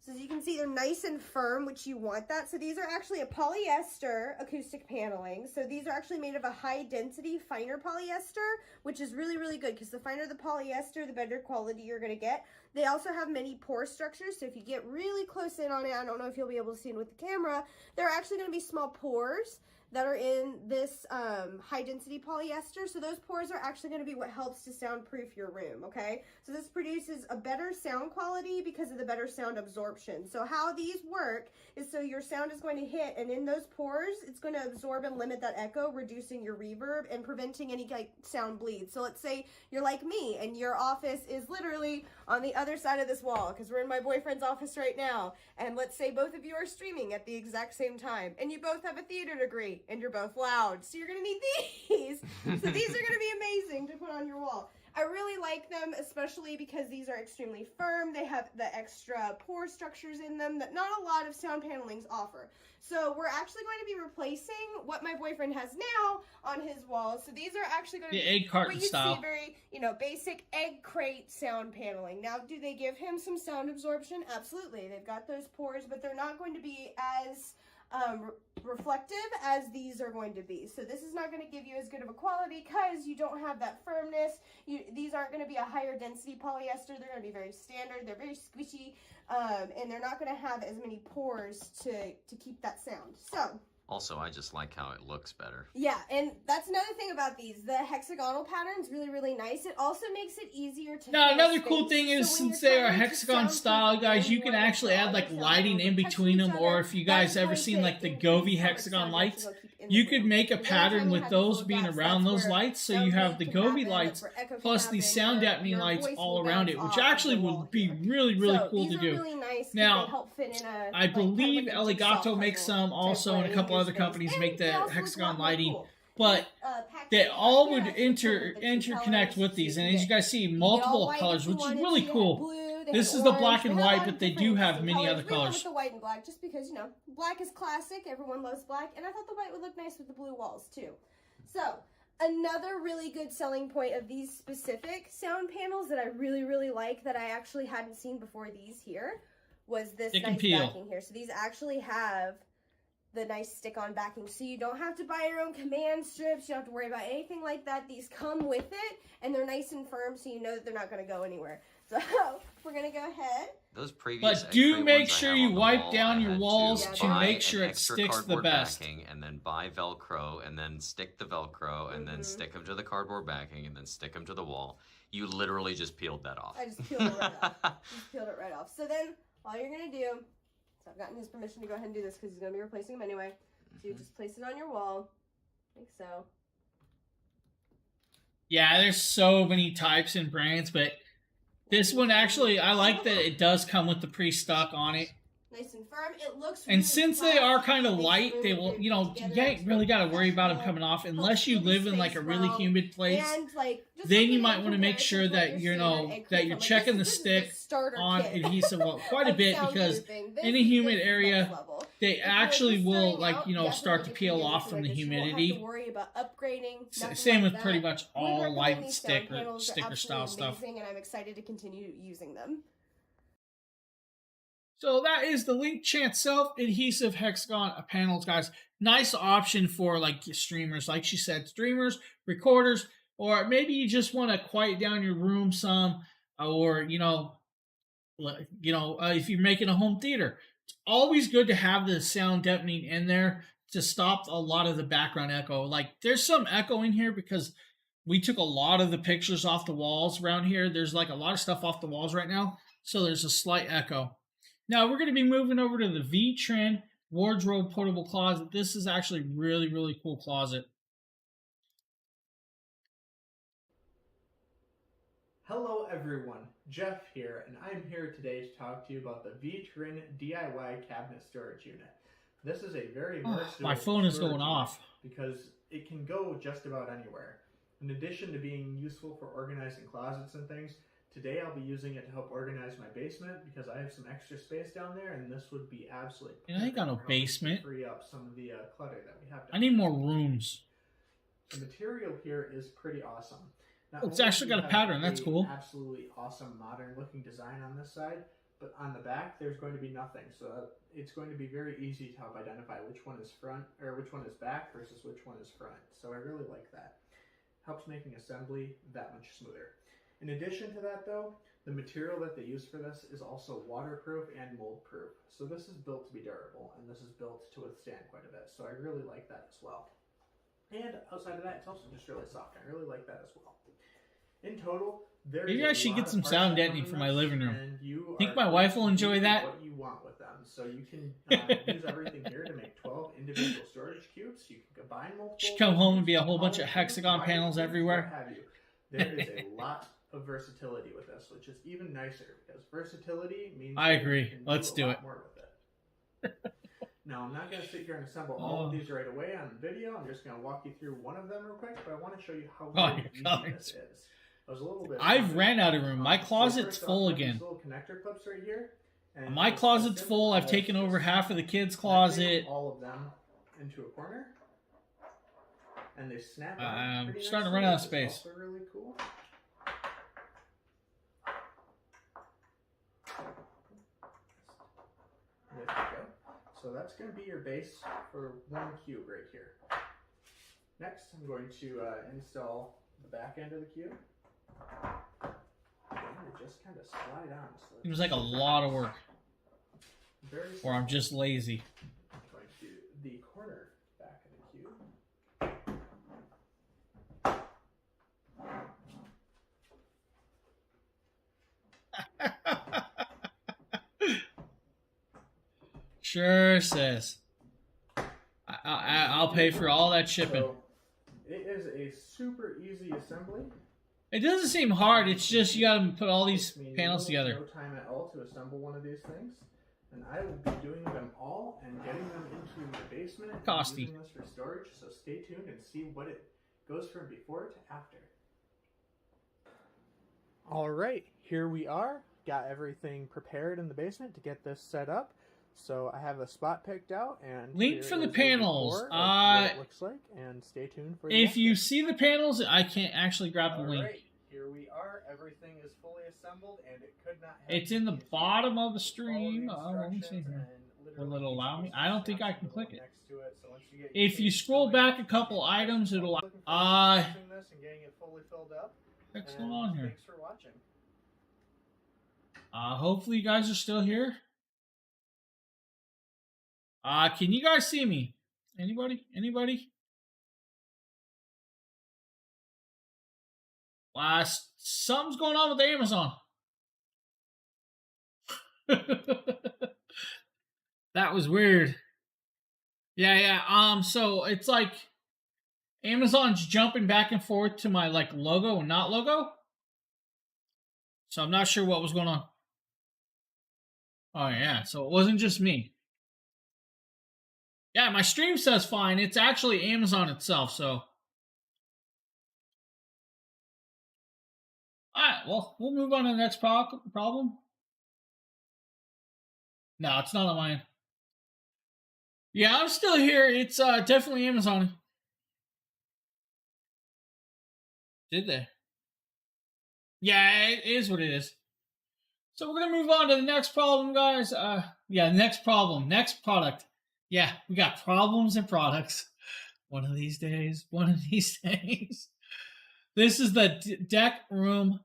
So as you can see, they're nice and firm, which you want that. So these are actually a polyester acoustic paneling. So these are actually made of a high density, finer polyester, which is really, really good because the finer the polyester, the better quality you're going to get. They also have many pore structures. So if you get really close in on it, I don't know if you'll be able to see it with the camera, there are actually going to be small pores that are in this high density polyester. So those pores are actually going to be what helps to soundproof your room, okay? So this produces a better sound quality because of the better sound absorption. So how these work is so your sound is going to hit, and in those pores, it's going to absorb and limit that echo, reducing your reverb and preventing any like sound bleed. So let's say you're like me and your office is literally on the other side of this wall, because we're in my boyfriend's office right now, and let's say both of you are streaming at the exact same time, and you both have a theater degree, and you're both loud, so you're gonna need these. So these are gonna be amazing to put on your wall. I really like them, especially because these are extremely firm. They have the extra pore structures in them that not a lot of sound panelings offer. So we're actually going to be replacing what my boyfriend has now on his walls. So these are actually going to be egg carton what you style. see, very, basic egg crate sound paneling. Now, do they give him some sound absorption? Absolutely. They've got those pores, but they're not going to be as reflective as these are going to be. So this is not going to give you as good of a quality because you don't have that firmness. These aren't going to be a higher density polyester. They're going to be very standard. They're very squishy, and they're not going to have as many pores to keep that sound. So also, I just like how it looks better. Yeah, and that's another thing about these. The hexagonal pattern's really, really nice. It also makes it easier to Now, another cool thing is, since they are hexagon style, guys, you can actually add like lighting in between them, or if you guys ever seen like the Gobi hexagon lights, you could make a pattern with those being around those lights, so you have the Gobi lights plus the sound dampening lights all around it, which actually would be really, really cool to do. Now, I believe Elegato makes some also, and a couple other companies make the hexagon lighting, but they all would interconnect with these, and as you guys see, multiple colors, which is really cool. This is the black and white, but they do have many other colors. With the white and black, just because, you know, black is classic. Everyone loves black. And I thought the white would look nice with the blue walls, too. So, another really good selling point of these specific sound panels that I really, really like that I actually hadn't seen before these here was this nice backing here. So these actually have the nice stick-on backing. So you don't have to buy your own command strips. You don't have to worry about anything like that. These come with it, and they're nice and firm, so you know that they're not going to go anywhere. So we're going to go ahead. Those previous but do make sure you wipe down your walls to make sure it sticks the best. And then buy Velcro, and then stick the Velcro, and then stick them to the cardboard backing, and then stick them to the wall. You literally just peeled that off. I just peeled it right off. Just peeled it right off. So then all you're going to do, so I've gotten his permission to go ahead and do this because he's going to be replacing them anyway. So you just place it on your wall, like so. Yeah, there's so many types and brands, but this one actually, I like that it does come with the pre-stock on it. Nice and firm. It looks and since they are kind of light, they will, you know, you ain't really got to worry about them coming off unless you live in like a really humid place. Then you might want to make sure that you know that you're checking the stick on adhesive quite a bit because in a humid area, they actually will like, you know, start to peel off from the humidity. Same with pretty much all light sticker style stuff. And I'm excited to continue using them. So that is the Link Chance self-adhesive hexagon panels, guys. Nice option for like streamers, like she said, streamers, recorders, or maybe you just want to quiet down your room some, or you know, if you're making a home theater, it's always good to have the sound deadening in there to stop a lot of the background echo. Like there's some echo in here because we took a lot of the pictures off the walls around here. There's like a lot of stuff off the walls right now, so there's a slight echo. Now, we're going to be moving over to the V-Trend Wardrobe Portable Closet. This is actually really, really cool closet. Hello, everyone. Jeff here, and I'm here today to talk to you about the V-Trend DIY Cabinet Storage Unit. This is a very versatile my phone is going off because it can go just about anywhere. In addition to being useful for organizing closets and things, today I'll be using it to help organize my basement because I have some extra space down there, and this would be absolutely perfect. I ain't got no basement. Free up some of the clutter that we have down I need more rooms. The material here is pretty awesome. It's actually got a pattern. That's cool. Absolutely awesome modern-looking design on this side, but on the back there's going to be nothing. So it's going to be very easy to help identify which one is front or which one is back versus which one is front. So I really like that. Helps making assembly that much smoother. In addition to that though, the material that they use for this is also waterproof and mold proof. So this is built to be durable, and this is built to withstand quite a bit. So I really like that as well. And outside of that, it's also just really soft. I really like that as well. In total, maybe I should get some sound deadening for my living room. Think my wife will enjoy that? What you want with them. So you can use everything here to make 12 individual storage cubes. You can combine multiple. Should come home and be a whole bunch of hexagon panels everywhere. There is a lot of versatility with this, which is even nicer because versatility means I agree. Let's do it. More with it. Now, I'm not going to sit here and assemble all of these right away on video. I'm just going to walk you through one of them real quick, but I want to show you how easy this is. I've ran out of room. My closet's full again. Little connector clips right here. My closet's full. I've taken over half of the kids' closet. All of them into a corner, and they snap. I'm starting to run out of space. Also really cool. There we go. So that's going to be your base for one cube right here. Next, I'm going to install the back end of the cube. And it just kind of slide on. So seems like a lot of work. Or I'm just lazy. I'm going to do the corner back of the cube. Sure says. I'll pay for all that shipping. So it is a super easy assembly. It doesn't seem hard. It's just you got to put all these panels together. No time at all to assemble one of these things, and I will be doing them all and getting them into the basement. Costly. Using this for storage. So stay tuned and see what it goes from before to after. All right, here we are got everything prepared in the basement to get this set up. So I have a spot picked out, and link for the panels. What it looks like, and stay tuned for. If you see the panels, I can't actually grab the link. Right, here we are. Everything is fully assembled, and it could not. It's in the bottom of the stream. Let me see here. Will it allow me? I don't think I can click it. If you scroll back a couple items, it'll. What's going on here? Thanks for watching. Hopefully you guys are still here. Can you guys see me? Anybody? Something's going on with Amazon. That was weird. Yeah. So it's like Amazon's jumping back and forth to my like logo and not logo. So I'm not sure what was going on. Oh yeah, so it wasn't just me. Yeah, my stream says fine. It's actually Amazon itself, so. Alright, well, we'll move on to the next problem. No, it's not on mine. Yeah, I'm still here. It's definitely Amazon. Did they? Yeah, it is what it is. So we're going to move on to the next problem, guys. Next problem. Next product. Yeah, we got problems and products. One of these days. This is the Deck Room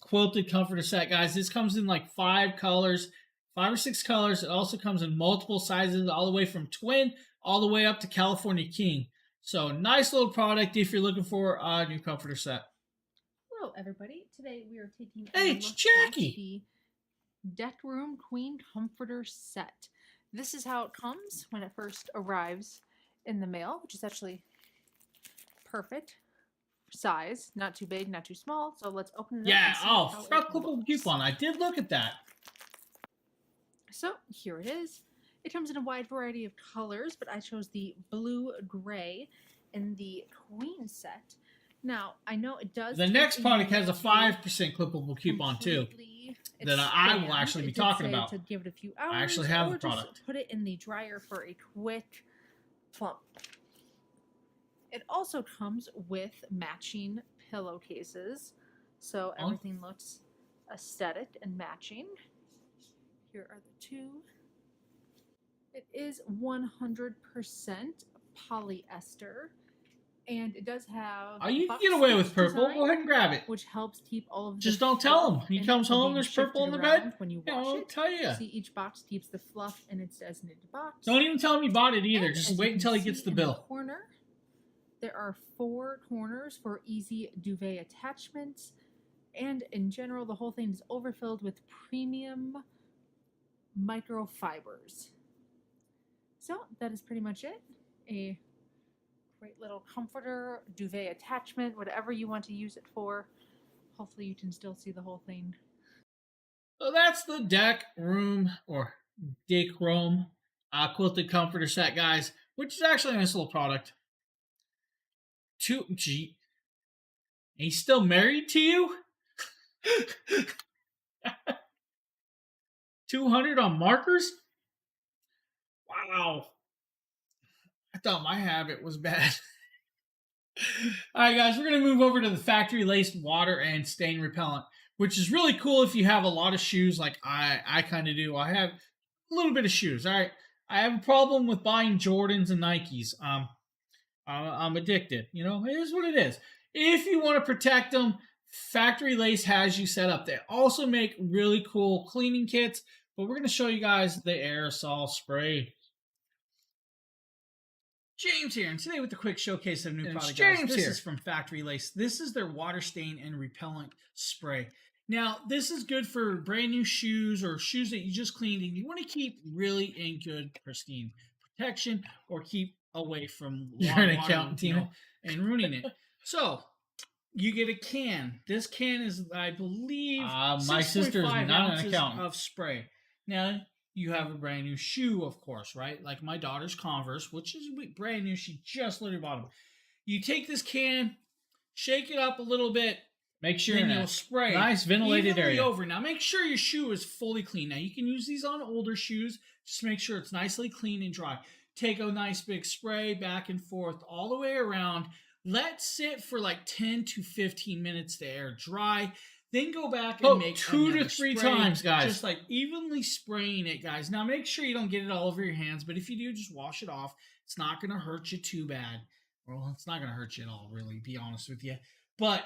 Quilted Comforter Set, guys. This comes in like 5 colors, 5 or 6 colors. It also comes in multiple sizes, all the way from twin, all the way up to California King. So nice little product if you're looking for a new comforter set. Hello, everybody. Today we are taking a look at the Deck Room Queen Comforter Set. This is how it comes when it first arrives in the mail, which is actually perfect size. Not too big, not too small. So let's open it up. Yeah, front clippable coupon. I did look at that. So here it is. It comes in a wide variety of colors, but I chose the blue gray in the Queen set. Now, I know it does. The next product has a 5% clippable coupon too. That I will actually be talking about. To give it a few hours, I actually have the product. Just put it in the dryer for a quick plump. It also comes with matching pillowcases, so everything looks aesthetic and matching. Here are the 2. It is 100% polyester. And it does have. Oh, you can get away with purple. Go ahead and grab it. Which helps keep all of. Just don't tell him. He comes home. There's purple in the bed. When you wash I'll tell you. See, each box keeps the fluff in its designated box. Don't even tell him you bought it either. Just wait until he gets the bill. Corner. There are 4 corners for easy duvet attachments, and in general, the whole thing is overfilled with premium microfibers. So that is pretty much it. A great little comforter, duvet attachment, whatever you want to use it for. Hopefully you can still see the whole thing. So that's the Deck Room or Deck Room Quilted Comforter Set, guys, which is actually a nice little product. He's still married to you? 200 on markers? Wow. I thought my habit was bad. All right, guys, we're going to move over to the factory laced water and stain repellent, which is really cool if you have a lot of shoes like I kind of do. I have a little bit of shoes. All right. I have a problem with buying Jordans and Nikes. I'm addicted. You know, it is what it is. If you want to protect them, Factory Lace has you set up. They also make really cool cleaning kits, but we're going to show you guys the aerosol spray. James here, and today with a quick showcase of new product. James this is from Factory Lace. This is their water stain and repellent spray. Now, this is good for brand new shoes or shoes that you just cleaned and you want to keep really in good, pristine protection or keep away from water, and ruining it. So, you get a can. This can is, I believe, my sister's not an accountant. Of spray. Now, you have a brand new shoe, of course, right? Like my daughter's Converse, which is brand new. She just literally bought them. You take this can, shake it up a little bit, Make sure then you'll spray nice ventilated area over. Now make sure your shoe is fully clean. Now you can use these on older shoes. Just make sure it's nicely clean and dry. Take a nice big spray back and forth all the way around. Let sit for like 10 to 15 minutes to air dry. Then go back and make 2 to 3 times, guys. Just like evenly spraying it, guys. Now make sure you don't get it all over your hands, but if you do, just wash it off. It's not going to hurt you too bad. Well, it's not going to hurt you at all, really, be honest with you. But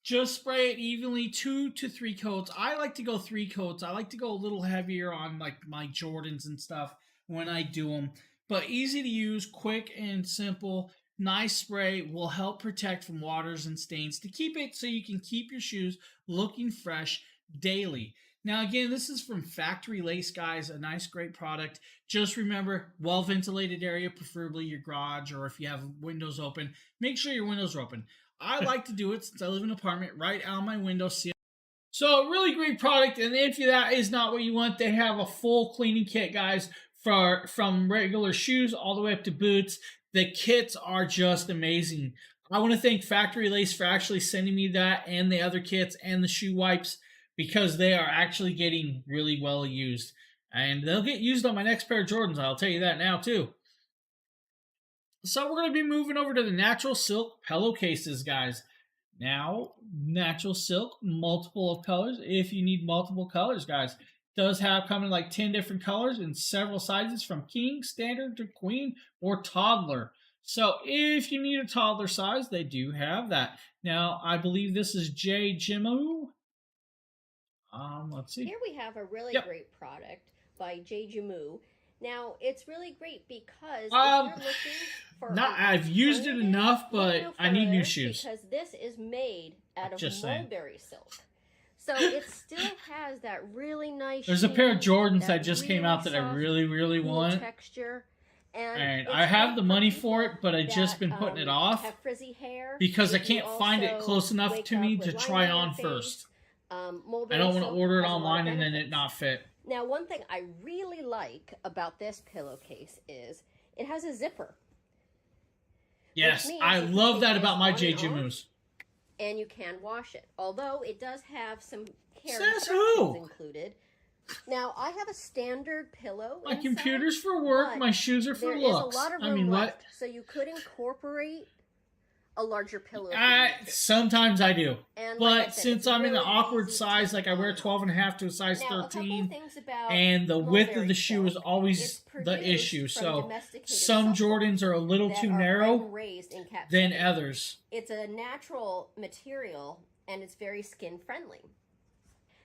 just spray it evenly, 2 to 3 coats. I like to go 3 coats. I like to go a little heavier on like my Jordans and stuff when I do them. But easy to use, quick and simple. Nice spray will help protect from waters and stains to keep it so you can keep your shoes looking fresh daily. Now, again, this is from Factory Lace, guys. A nice, great product. Just remember, well-ventilated area, preferably your garage, or if you have windows open, make sure your windows are open. I like to do it since I live in an apartment right out my window sill. So, really great product. And if that is not what you want, they have a full cleaning kit, guys, from regular shoes all the way up to boots. The kits are just amazing. I want to thank Factory Lace for actually sending me that and the other kits and the shoe wipes because they are actually getting really well used. And they'll get used on my next pair of Jordans, I'll tell you that now too. So we're going to be moving over to the natural silk pillowcases, guys. Now, natural silk, multiple of colors. If you need multiple colors, guys. Does have coming like 10 different colors in several sizes from king, standard to queen, or toddler. So if you need a toddler size, they do have that. Now, I believe this is J. Jimu. Let's see. Here we have a really great product by J. Jimu. Now, it's really great because if you're looking for I've used it enough, but I need new shoes. Because this is made out of mulberry silk. So it still has that really nice There's a pair of Jordans that just came out that I really, really want. Texture. And I have the money for it, but I've just been putting it off because I can't find it close enough to me to try on first. I don't want to order it online and then it not fit. Now, one thing I really like about this pillowcase is it has a zipper. Yes, I love that about my J. Jimus. And you can wash it, although it does have some care included. Now, I have a standard pillow. My computer's for work, my shoes are for looks. Is a lot of room left, so you could incorporate a larger pillow. Sometimes I do. And but like since I'm in the awkward size, like I wear 12.5 to a size 13, and the width of the shoe is always the issue. So some Jordans are a little too narrow than others. It's a natural material, and it's very skin friendly.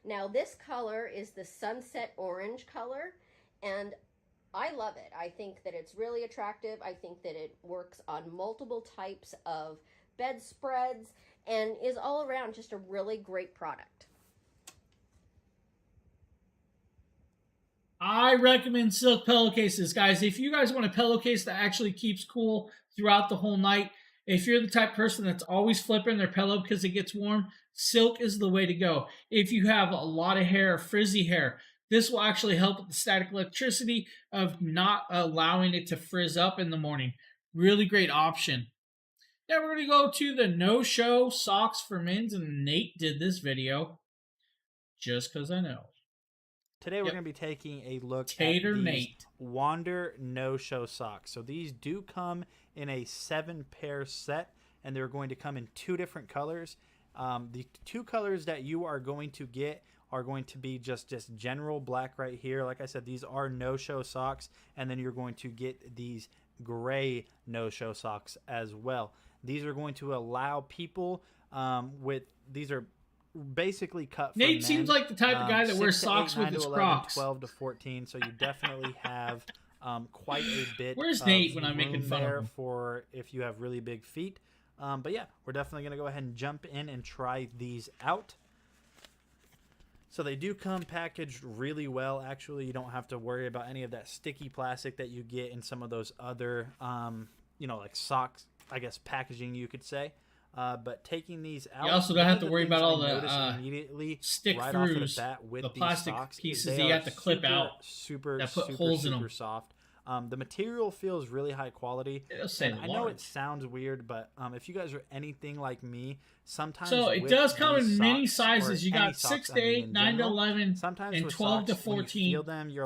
Now this color is the sunset orange color, and I love it. I think that it's really attractive. I think that it works on multiple types of bedspreads and is all around just a really great product. I recommend silk pillowcases, guys. If you guys want a pillowcase that actually keeps cool throughout the whole night, if you're the type of person that's always flipping their pillow because it gets warm, silk is the way to go. If you have a lot of hair, frizzy hair, this will actually help with the static electricity of not allowing it to frizz up in the morning. Really great option. Now we're going to go to the no-show socks for men's, and Nate did this video just because I know. Today we're going to be taking a look at these Wander no-show socks. So these do come in a 7-pair set, and they're going to come in 2 different colors. The 2 colors that you are going to get are going to be just general black right here. Like I said, these are no-show socks, and then you're going to get these gray no-show socks as well. These are going to allow people these are basically cut for Nate men. Seems like the type of guy that wears socks with his 11, Crocs. 12 to 14, so you definitely have quite a bit Where's of Nate when I'm making fun of him? For if you have really big feet. But yeah, we're definitely going to go ahead and jump in and try these out. So they do come packaged really well. Actually, you don't have to worry about any of that sticky plastic that you get in some of those other, like socks, I guess, packaging, you could say. But taking these out, you also don't have to worry about all the stick right throughs, off of the bat with the these plastic socks, pieces that you have to clip out super that put holes in them. Soft. The material feels really high quality. I know it sounds weird, but if you guys are anything like me, sometimes it does come in many sizes. You got 6 to 8, 9 to 11, and 12 to 14.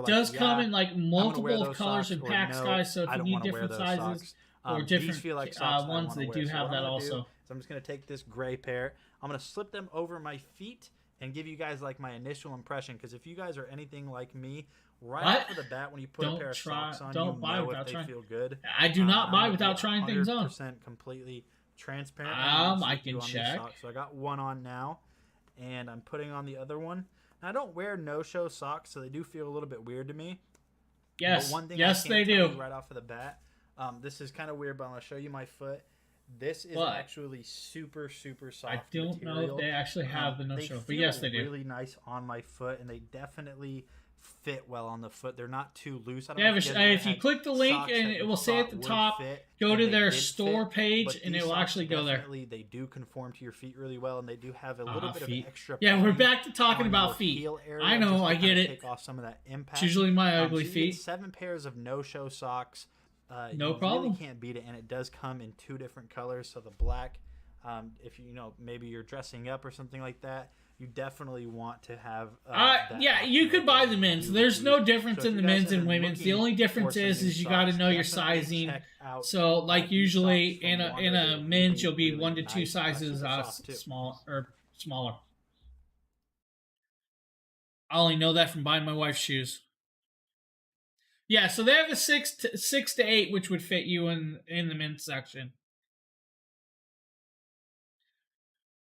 Does come in like multiple colors and packs, guys. So if you need different sizes or different ones, they do have that also. So I'm just going to take this gray pair. I'm going to slip them over my feet and give you guys like my initial impression. Because if you guys are anything like me, right off the bat when you put a pair of socks on, you know if they feel good. I do not buy without trying things on. 100% completely transparent. I can check. So I got one on now, and I'm putting on the other one. And I don't wear no-show socks, so they do feel a little bit weird to me. Yes, but one thing they do. Right off of the bat, this is kind of weird, but I'm going to show you my foot. This is actually super, super soft. I don't know if they actually have the no-show, but yes, they do. Really nice on my foot, and they definitely fit well on the foot. They're not too loose. If you click the link and it will say at the top, go to their store page and it will actually go there. They do conform to your feet really well, and they do have a little bit of extra. Yeah, we're back to talking about feet. I know, I get it. Take off some of that impact. It's usually my ugly feet. 7 pairs of no-show socks. No problem. You really can't beat it, and it does come in 2 different colors. So the black, if maybe you're dressing up or something like that, you definitely want to have. You could buy the men's. There's no difference in the men's and women's. The only difference is you got to know your sizing. So, like usually in a men's, you'll be 1 to 2 sizes smaller. I only know that from buying my wife's shoes. Yeah, so they have the 6 to 8, which would fit you in the men's section.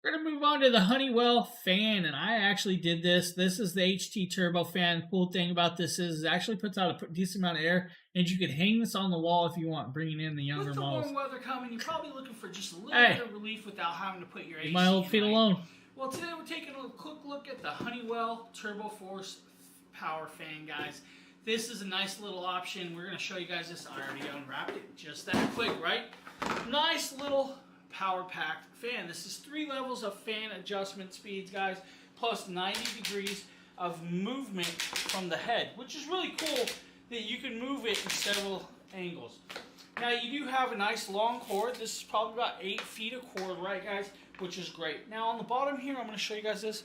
We're going to move on to the Honeywell Fan, and I actually did this. This is the HT Turbo Fan. The cool thing about this is it actually puts out a decent amount of air, and you could hang this on the wall if you want, bringing in the younger models. With the warm weather coming, you're probably looking for just a little bit of relief without having to put your AC in. My old feet alone. Well, today we're taking a quick look at the Honeywell Turbo Force Power Fan, guys. This is a nice little option. We're going to show you guys this. I already unwrapped it just that quick, right? Nice little power-packed fan. This is 3 levels of fan adjustment speeds, guys, plus 90 degrees of movement from the head, which is really cool that you can move it in several angles. Now, you do have a nice long cord. This is probably about 8 feet of cord, right, guys, which is great. Now, on the bottom here, I'm going to show you guys this.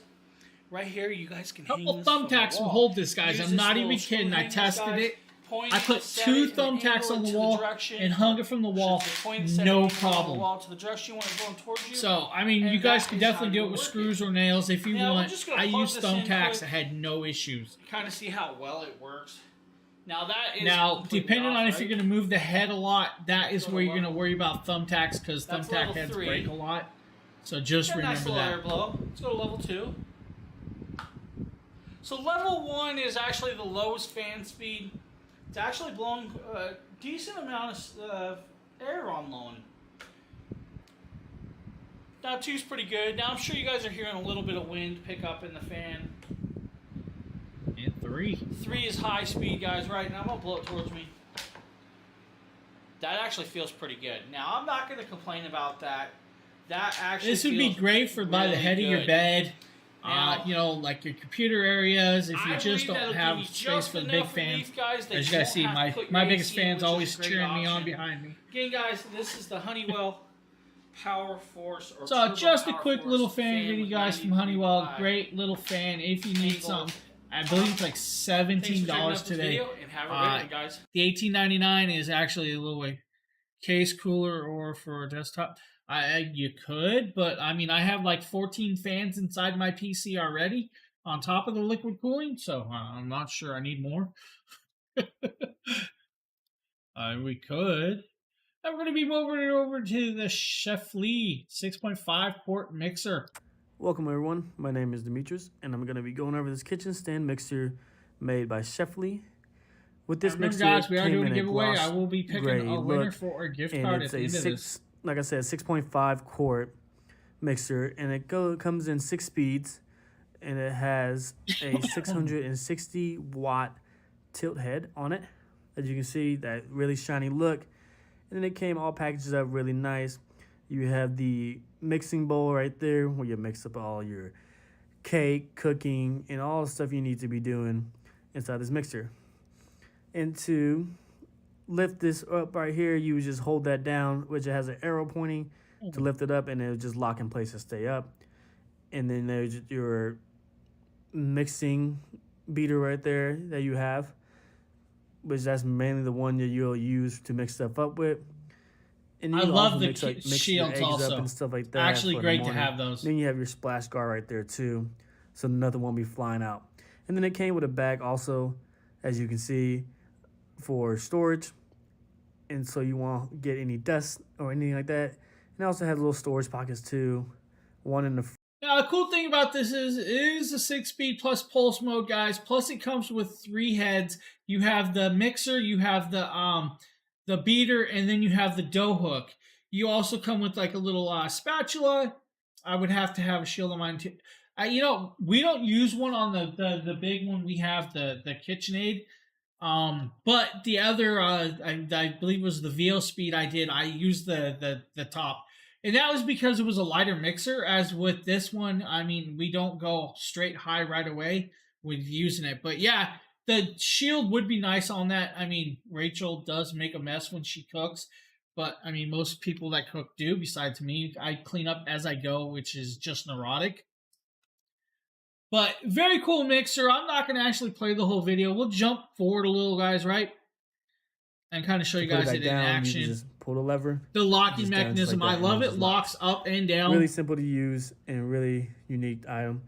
Right here, you guys can hang this from the wall. Thumbtacks will hold this, guys. I'm not even kidding. I tested it. I put 2 thumbtacks on the wall and hung it from the wall. No problem. So, I mean, you guys can definitely do it with screws or nails if you want. I used thumbtacks. I had no issues. Kind of see how well it works. Now, depending on if you're going to move the head a lot, that is where you're going to worry about thumbtacks, because thumbtack heads break a lot. So just remember that. Let's go to level 2. So level 1 is actually the lowest fan speed. It's actually blowing a decent amount of air on low. Now 2's pretty good. Now I'm sure you guys are hearing a little bit of wind pick up in the fan. And 3. 3 is high speed, guys. Right now I'm gonna blow it towards me. That actually feels pretty good. Now I'm not gonna complain about that. That actually this would be great for by the head of your bed. Like your computer areas, if you just don't have space for the big fans. As you guys see, my biggest fan's always cheering me on behind me. Again, guys, this is the Honeywell Power Force. So just a quick little fan video, guys, from Honeywell. Great little fan if you need something. I believe it's like $17 today. The $18.99 is actually a little case cooler or for a desktop. You could, but I mean, I have like 14 fans inside my PC already on top of the liquid cooling, so I'm not sure I need more. We could. And we're going to be moving over to the Chef Lee 6.5 quart mixer. Welcome everyone, my name is Demetrius, and I'm going to be going over this kitchen stand mixer made by Chef Lee. With this mixer, guys, we are doing a giveaway. I will be picking a winner for a gift card at the end of this. Like I said, 6.5 quart mixer, and it comes in 6 speeds, and it has a 660 watt tilt head on it. As you can see, that really shiny look. And then it came all packaged up really nice. You have the mixing bowl right there where you mix up all your cake, cooking, and all the stuff you need to be doing inside this mixer. Into lift this up right here, you would just hold that down, which it has an arrow pointing to lift it up, and it would just lock in place to stay up. And then there's your mixing beater right there that you have, which that's mainly the one that you'll use to mix stuff up with. And I love the mix shields also. Up and stuff like that. Actually great to have those. Then you have your splash guard right there too, so nothing won't be flying out. And then it came with a bag also, as you can see, for storage. And so you won't get any dust or anything like that. And it also has little storage pockets too. One in the Now, the cool thing about this is it is a 6-speed plus pulse mode, guys. Plus, it comes with 3 heads. You have the mixer, you have the beater, and then you have the dough hook. You also come with like a little spatula. I would have to have a shield on mine too. You know, we don't use one on the big one. We have the KitchenAid. But the other, I believe it was the VO Speed I did. I used the top. And that was because it was a lighter mixer. As with this one, I mean, we don't go straight high right away with using it. But yeah, the shield would be nice on that. I mean, Rachel does make a mess when she cooks. But, I mean, most people that cook do, besides me. I clean up as I go, which is just neurotic. But very cool mixer. I'm not going to actually play the whole video. We'll jump forward a little, guys, right? And kind of show you guys it in action. You just pull the lever. The locking mechanism. I love it. Locks up and down. Really simple to use and really unique item.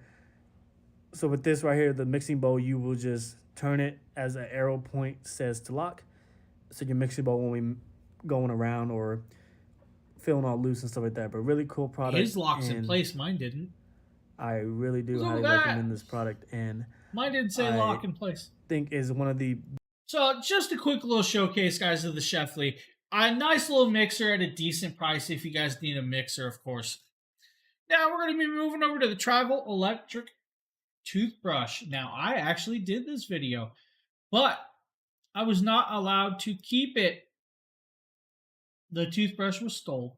So with this right here, the mixing bowl, you will just turn it as an arrow point says to lock. So your mixing bowl won't be going around or feeling all loose and stuff like that. But really cool product. His locks in place. Mine didn't. I really do highly recommend this product. And mine didn't say lock in place. Think is one of the... So just a quick little showcase, guys, of the Chefly. A nice little mixer at a decent price if you guys need a mixer, of course. Now we're going to be moving over to the Travel Electric Toothbrush. Now, I actually did this video, but I was not allowed to keep it. The toothbrush was stolen.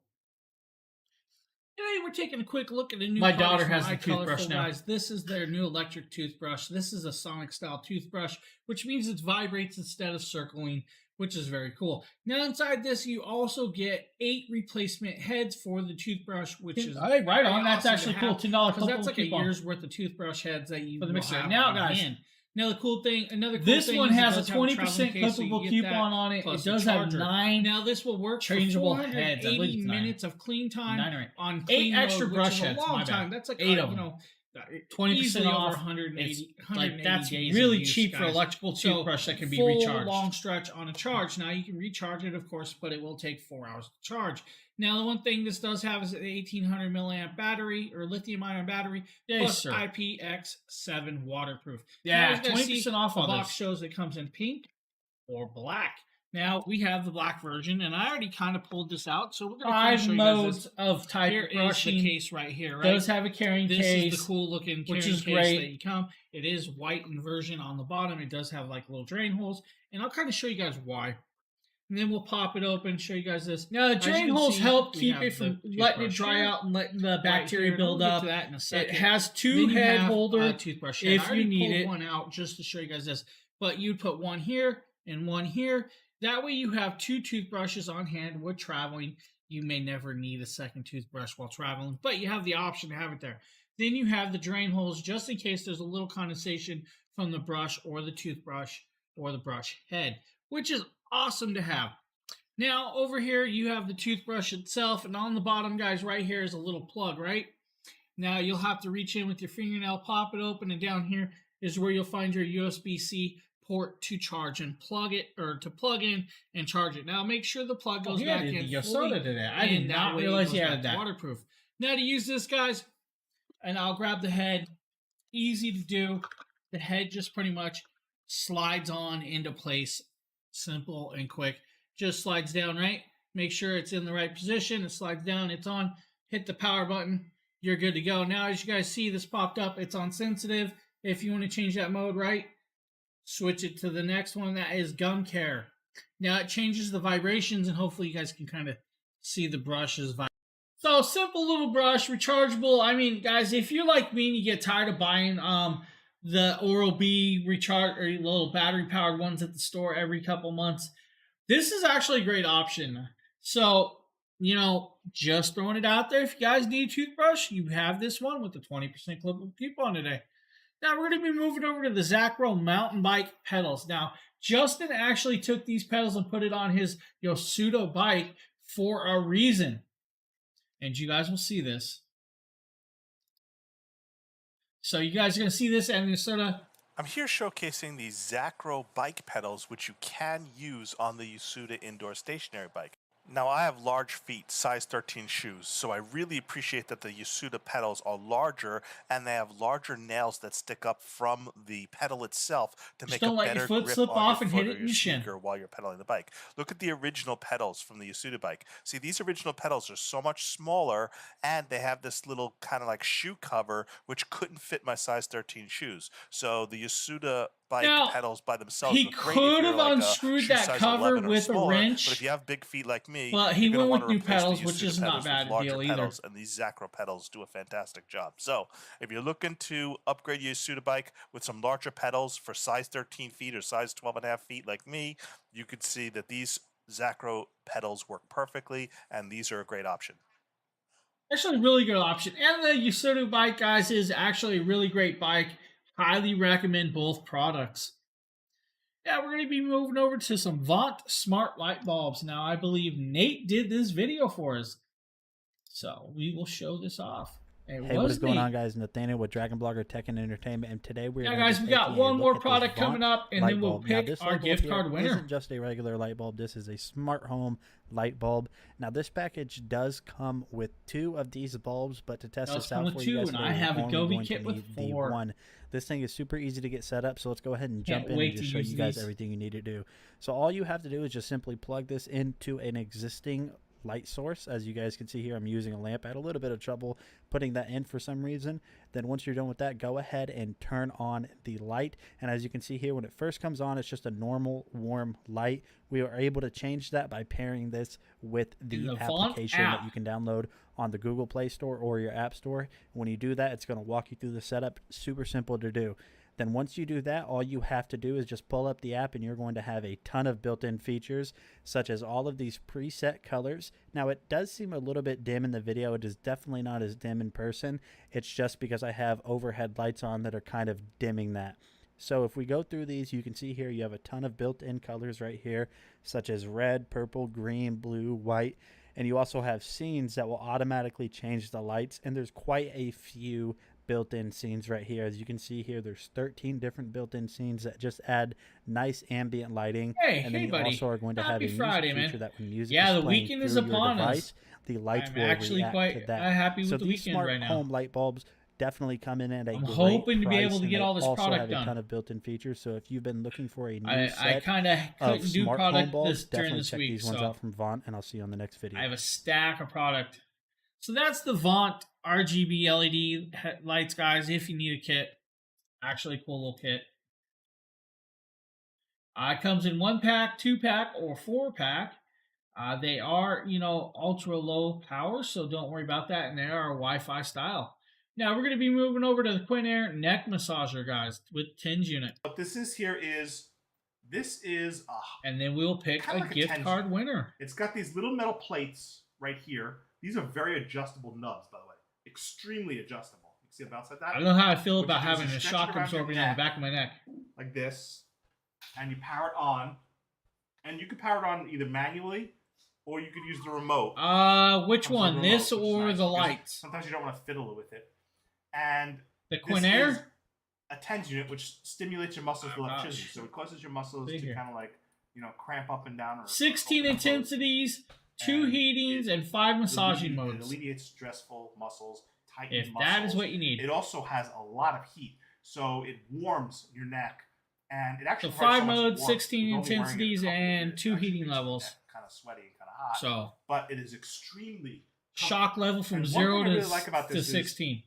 Today we're taking a quick look at a new. My daughter has the toothbrush now. Guys, this is their new electric toothbrush. This is a sonic style toothbrush, which means it vibrates instead of circling, which is very cool. Now inside this, you also get 8 replacement heads for the toothbrush, which is right on. That's actually cool. $10 because that's like a year's worth of toothbrush heads that you for the mixer. Now, guys. Now the cool thing, this one has a 20% clippable coupon on it. It does have 9. Now this will work changeable heads. 80 minutes of clean time on clean 8 extra brush heads. Long time. That's like 8 of them. 20% off. 180. Like that's really cheap for electrical toothbrush that can be recharged. Long stretch on a charge. Now you can recharge it, of course, but it will take 4 hours to charge. Now, the one thing this does have is an 1800 milliamp battery or lithium-ion battery plus IPX7 waterproof. Yeah, 20% off on this. The box shows it comes in pink or black. Now, we have the black version, and I already kind of pulled this out, so we're going to show you guys 5 modes of type brushing. Here is the case right here, right? It does have a carrying case. This is the cool-looking carrying case that you come. It is white in version on the bottom. It does have, like, little drain holes, and I'll kind of show you guys why. And then we'll pop it open, show you guys this. Now, the drain holes help keep it from letting it dry out and letting the bacteria build up. That in a second. It has 2 head holder toothbrush head. If you need it. One out just to show you guys this. But you'd put one here and one here. That way you have 2 toothbrushes on hand when traveling. You may never need a second toothbrush while traveling, but you have the option to have it there. Then you have the drain holes just in case there's a little condensation from the brush or the toothbrush or the brush head, which is awesome to have. Now, over here, you have the toothbrush itself, and on the bottom, guys, right here is a little plug, right? Now, you'll have to reach in with your fingernail, pop it open, and down here is where you'll find your USB-C port to charge and plug it, or to plug in and charge it. Now, make sure the plug goes back in fully. I did not realize you added that. Waterproof. Now, to use this, guys, and I'll grab the head. Easy to do. The head just pretty much slides on into place. Simple and quick. Just slides down, right? Make sure it's in the right position. It slides down. It's on. Hit the power button. You're good to go. Now, as you guys see, this popped up. It's on sensitive. If you want to change that mode, right? Switch it to the next one. That is gum care. Now, it changes the vibrations, and hopefully you guys can kind of see the brushes vibrate. So, simple little brush, rechargeable. I mean, guys, if you're like me and you get tired of buying the Oral-B recharge or little battery-powered ones at the store every couple months, This is actually a great option. So, you know, just throwing it out there. If you guys need a toothbrush, you have this one with the 20% clip coupon today. Now, we're going to be moving over to the Zachron mountain bike pedals. Now, Justin actually took these pedals and put it on his Yasuda bike for a reason. And you guys will see this. So you guys are going to see this and sort of... I'm here showcasing the Zachron bike pedals, which you can use on the Yasuda indoor stationary bike. Now, I have large feet, size 13 shoes, so I really appreciate that the Yasuda pedals are larger and they have larger nails that stick up from the pedal itself to make a better grip on your foot or your sneaker while you're pedaling the bike. Look at the original pedals from the Yasuda bike. See, these original pedals are so much smaller and they have this little kind of like shoe cover which couldn't fit my size 13 shoes. So the Yasuda bike pedals by themselves. He could have unscrewed that cover with a wrench. But if you have big feet like me, well, he went with new pedals, which is not bad deal either. And these Zachron pedals do a fantastic job. So if you're looking to upgrade your Yasuda bike with some larger pedals for size 13 feet or size 12.5 feet like me, you could see that these Zachron pedals work perfectly, and these are a great option. Actually, a really good option. And the Yasuda bike, guys, is actually a really great bike. Highly recommend both products. Yeah, we're going to be moving over to some Vaunt smart light bulbs. Now, I believe Nate did this video for us. So, we will show this off. Hey, what is going on, guys? Nathaniel with Dragon Blogger Tech and Entertainment, and today we're guys, we got one more product coming up, and then we'll pick our gift card winner. This isn't just a regular light bulb. This is a smart home light bulb. Now, this package does come with 2 of these bulbs, but to test this out for you guys, and I have a Gobi Kit with 4. One. This thing is super easy to get set up, so let's go ahead and jump in and just show you guys everything you need to do. So all you have to do is just simply plug this into an existing light source. As you guys can see here, I'm using a lamp. I had a little bit of trouble putting that in for some reason. Then once you're done with that, go ahead and turn on the light. And as you can see here, when it first comes on, it's just a normal warm light. We are able to change that by pairing this with the application that you can download on the Google Play Store or your App Store. When you do that, it's going to walk you through the setup. Super simple to do. Then once you do that, all you have to do is just pull up the app and you're going to have a ton of built-in features, such as all of these preset colors. Now, it does seem a little bit dim in the video. It is definitely not as dim in person. It's just because I have overhead lights on that are kind of dimming that. So if we go through these, you can see here you have a ton of built-in colors right here, such as red, purple, green, blue, white. And you also have scenes that will automatically change the lights. And there's quite a few built-in scenes right here. As you can see here, there's 13 different built-in scenes that just add nice ambient lighting. And then you also are going to have a music feature that when music is the playing weekend through is your upon device, us. the lights I'm will actually react quite to that. happy with so the these weekend smart right now. home light bulbs definitely come in at a I'm great hoping to be price, able to get all this also product have done. a ton of built-in features. So if you've been looking for a new I set kind of couldn't do smart product home bulbs, this during definitely this check week. these ones out from Vaunt, and I'll see you on the next video. I have a stack of product. So that's the Vaunt RGB LED lights, guys. If you need a kit, actually cool little kit. It comes in 1-pack, 2-pack, or 4-pack. They are, ultra low power, so don't worry about that. And they are Wi-Fi style. Now we're going to be moving over to the Quinn Air neck massager, guys, with TENS unit. What this is here is, and then we'll pick a gift card winner. It's got these little metal plates right here. These are very adjustable nubs, by the way. Extremely adjustable. You can see it bounce like that? I don't know how I feel about having a shock absorber on the back of my neck. Like this. And you power it on. And you can power it on either manually or you could use the remote. Which one? This or the lights? Sometimes you don't want to fiddle with it. And the Quinn Air? A TENS unit which stimulates your muscles with electricity. So it causes your muscles to kind of like, cramp up and down. 16 intensities, 2 heatings, and 5 massaging modes. It alleviates stressful muscles, tightens muscles. If that is what you need. It also has a lot of heat. So it warms your neck. And it actually has 5 modes, 16 intensities, and 2 heating levels. Kind of sweaty and kind of hot. So, but it is extremely shock level from 0 to 16.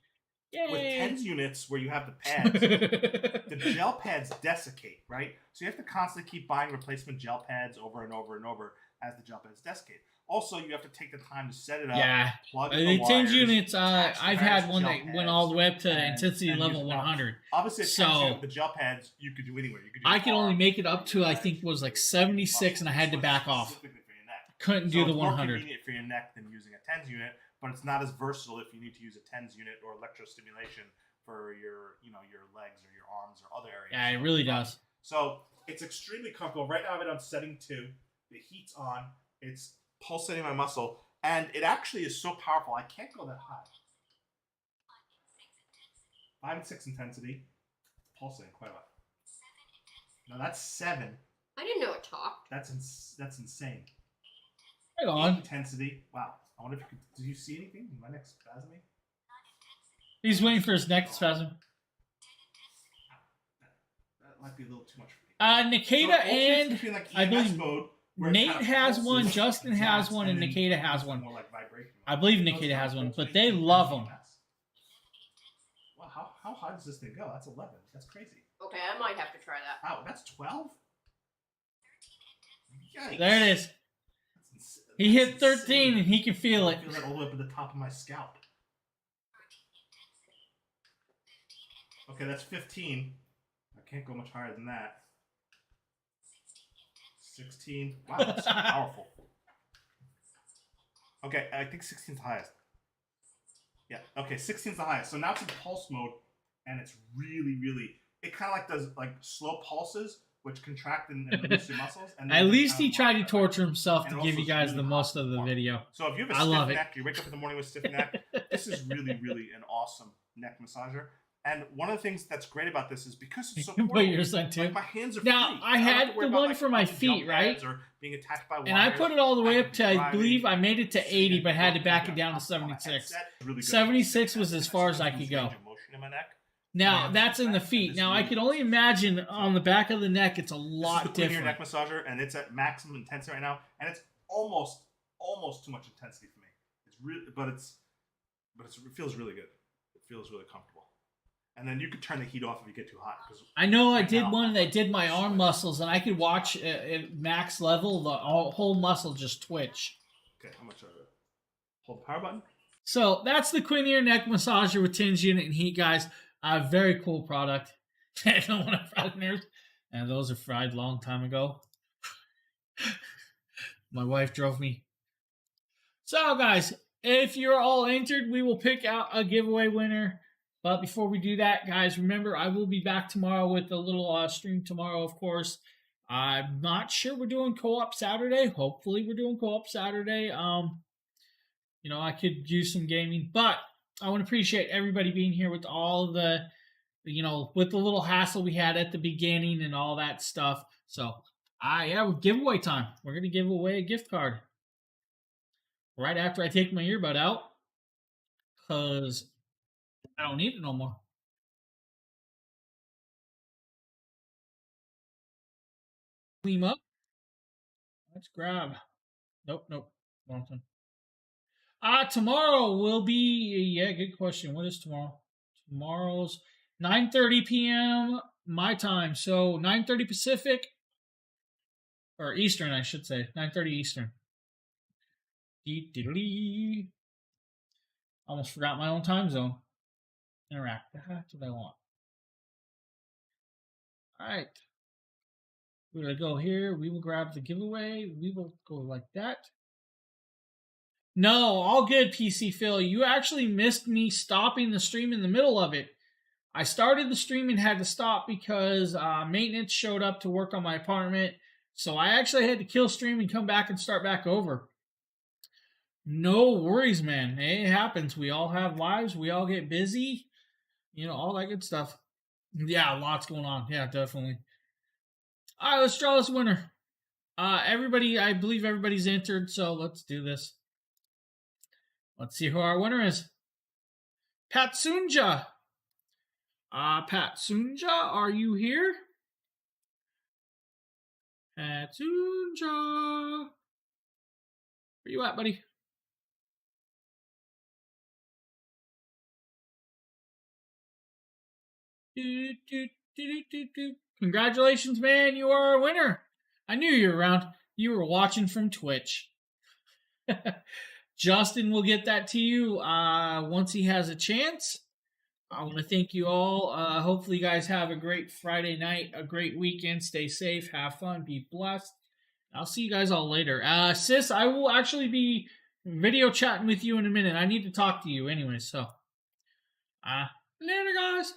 Yay. With TENS units where you have the pads, the gel pads desiccate, right? So you have to constantly keep buying replacement gel pads over and over and over. has the jump heads desiccated. Also, you have to take the time to set it up. Yeah, plug the in the TINS wires, units. I've had one that went all the way up to intensity and level 100. Obviously, so the jump heads you could do anywhere. You could do I could only make it up to I think was like 76, and I had to back off. Couldn't do the 100. It's more convenient for your neck than using a TENS unit, but it's not as versatile if you need to use a TENS unit or electrostimulation for your legs or your arms or other areas. Yeah, it really does. So it's extremely comfortable. Right now I have it on setting 2. The heat's on. It's pulsating my muscle, and it actually is so powerful. I can't go that high. 5 and 6 intensity, pulsating quite a lot. No, that's 7. I didn't know it talked. That's insane. Right on. Intensity. Wow. I wonder if you could. Do you see anything? My neck's spasming. He's waiting for his neck to spasm. That might be a little too much for me. Nikita and I believe mode, Nate has one, Justin has one, and Nikita has one. I believe Nikita has one, but they love them. Wow, how high does this thing go? That's 11. That's crazy. Okay, I might have to try that. Wow, that's 12? Yikes. There it is. He hit 13 and he can feel it. I feel that all the way up at the top of my scalp. Okay, that's 15. I can't go much higher than that. 16. Wow, that's powerful. Okay, I think 16 is the highest. Yeah, okay, 16 is the highest. So now it's in pulse mode, and it's really, really... It kind of like does slow pulses, which contract and release your muscles. And at least he tried to torture himself to give you guys the most of the video. So if you have a stiff neck, you wake up in the morning with stiff neck, this is really, really an awesome neck massager. And one of the things that's great about this is because it's so portable, like my hands are free. Now, I had the one for my feet, right? Or being attached by wires. And I put it all the way up to, I believe I made it to 80, but had to back it down to 76. 76 was as far as I could go. Now, that's in the feet. Now, I can only imagine on the back of the neck, it's a lot different. This is the neck massager, and it's at maximum intensity right now, and it's almost too much intensity for me. It's really, but it feels really good. It feels really comfortable. And then you could turn the heat off if you get too hot. I know I did one that did my arm muscles, and I could watch at max level the whole muscle just twitch. Okay, how much are it? Hold the power button. So that's the Quinn Ear Neck Massager with TINS unit and heat, guys. Very cool product. I don't want to fry the nerves. And those are fried long time ago. My wife drove me. So, guys, if you're all entered, we will pick out a giveaway winner. But before we do that, guys, remember, I will be back tomorrow with a little stream tomorrow, of course. I'm not sure we're doing co-op Saturday. Hopefully we're doing co-op Saturday. I could use some gaming. But I want to appreciate everybody being here with all the, with the little hassle we had at the beginning and all that stuff. So, giveaway time. We're going to give away a gift card right after I take my earbud out, because I don't need it no more. Clean up. Let's grab. Nope. Wrong thing. Tomorrow will be, good question. What is tomorrow? Tomorrow's 9:30 p.m. my time. So 9:30 Pacific, or Eastern, I should say. 9:30 Eastern. Almost forgot my own time zone. Interact. The heck did I want? All right. We're going to go here. We will grab the giveaway. We will go like that. No, all good, PC Phil. You actually missed me stopping the stream in the middle of it. I started the stream and had to stop because maintenance showed up to work on my apartment. So I actually had to kill stream and come back and start back over. No worries, man. It happens. We all have lives. We all get busy. All that good stuff. Yeah, lots going on. Yeah, definitely. All right, let's draw this winner. Everybody, I believe everybody's entered, so let's do this. Let's see who our winner is. Patsunja. Patsunja, are you here? Patsunja. Where you at, buddy? Congratulations, man. You are a winner. I knew you were around. You were watching from Twitch. Justin will get that to you once he has a chance. I want to thank you all. Hopefully, you guys have a great Friday night, a great weekend. Stay safe, have fun, be blessed. I'll see you guys all later. Sis, I will actually be video chatting with you in a minute. I need to talk to you anyway, so. Later, guys.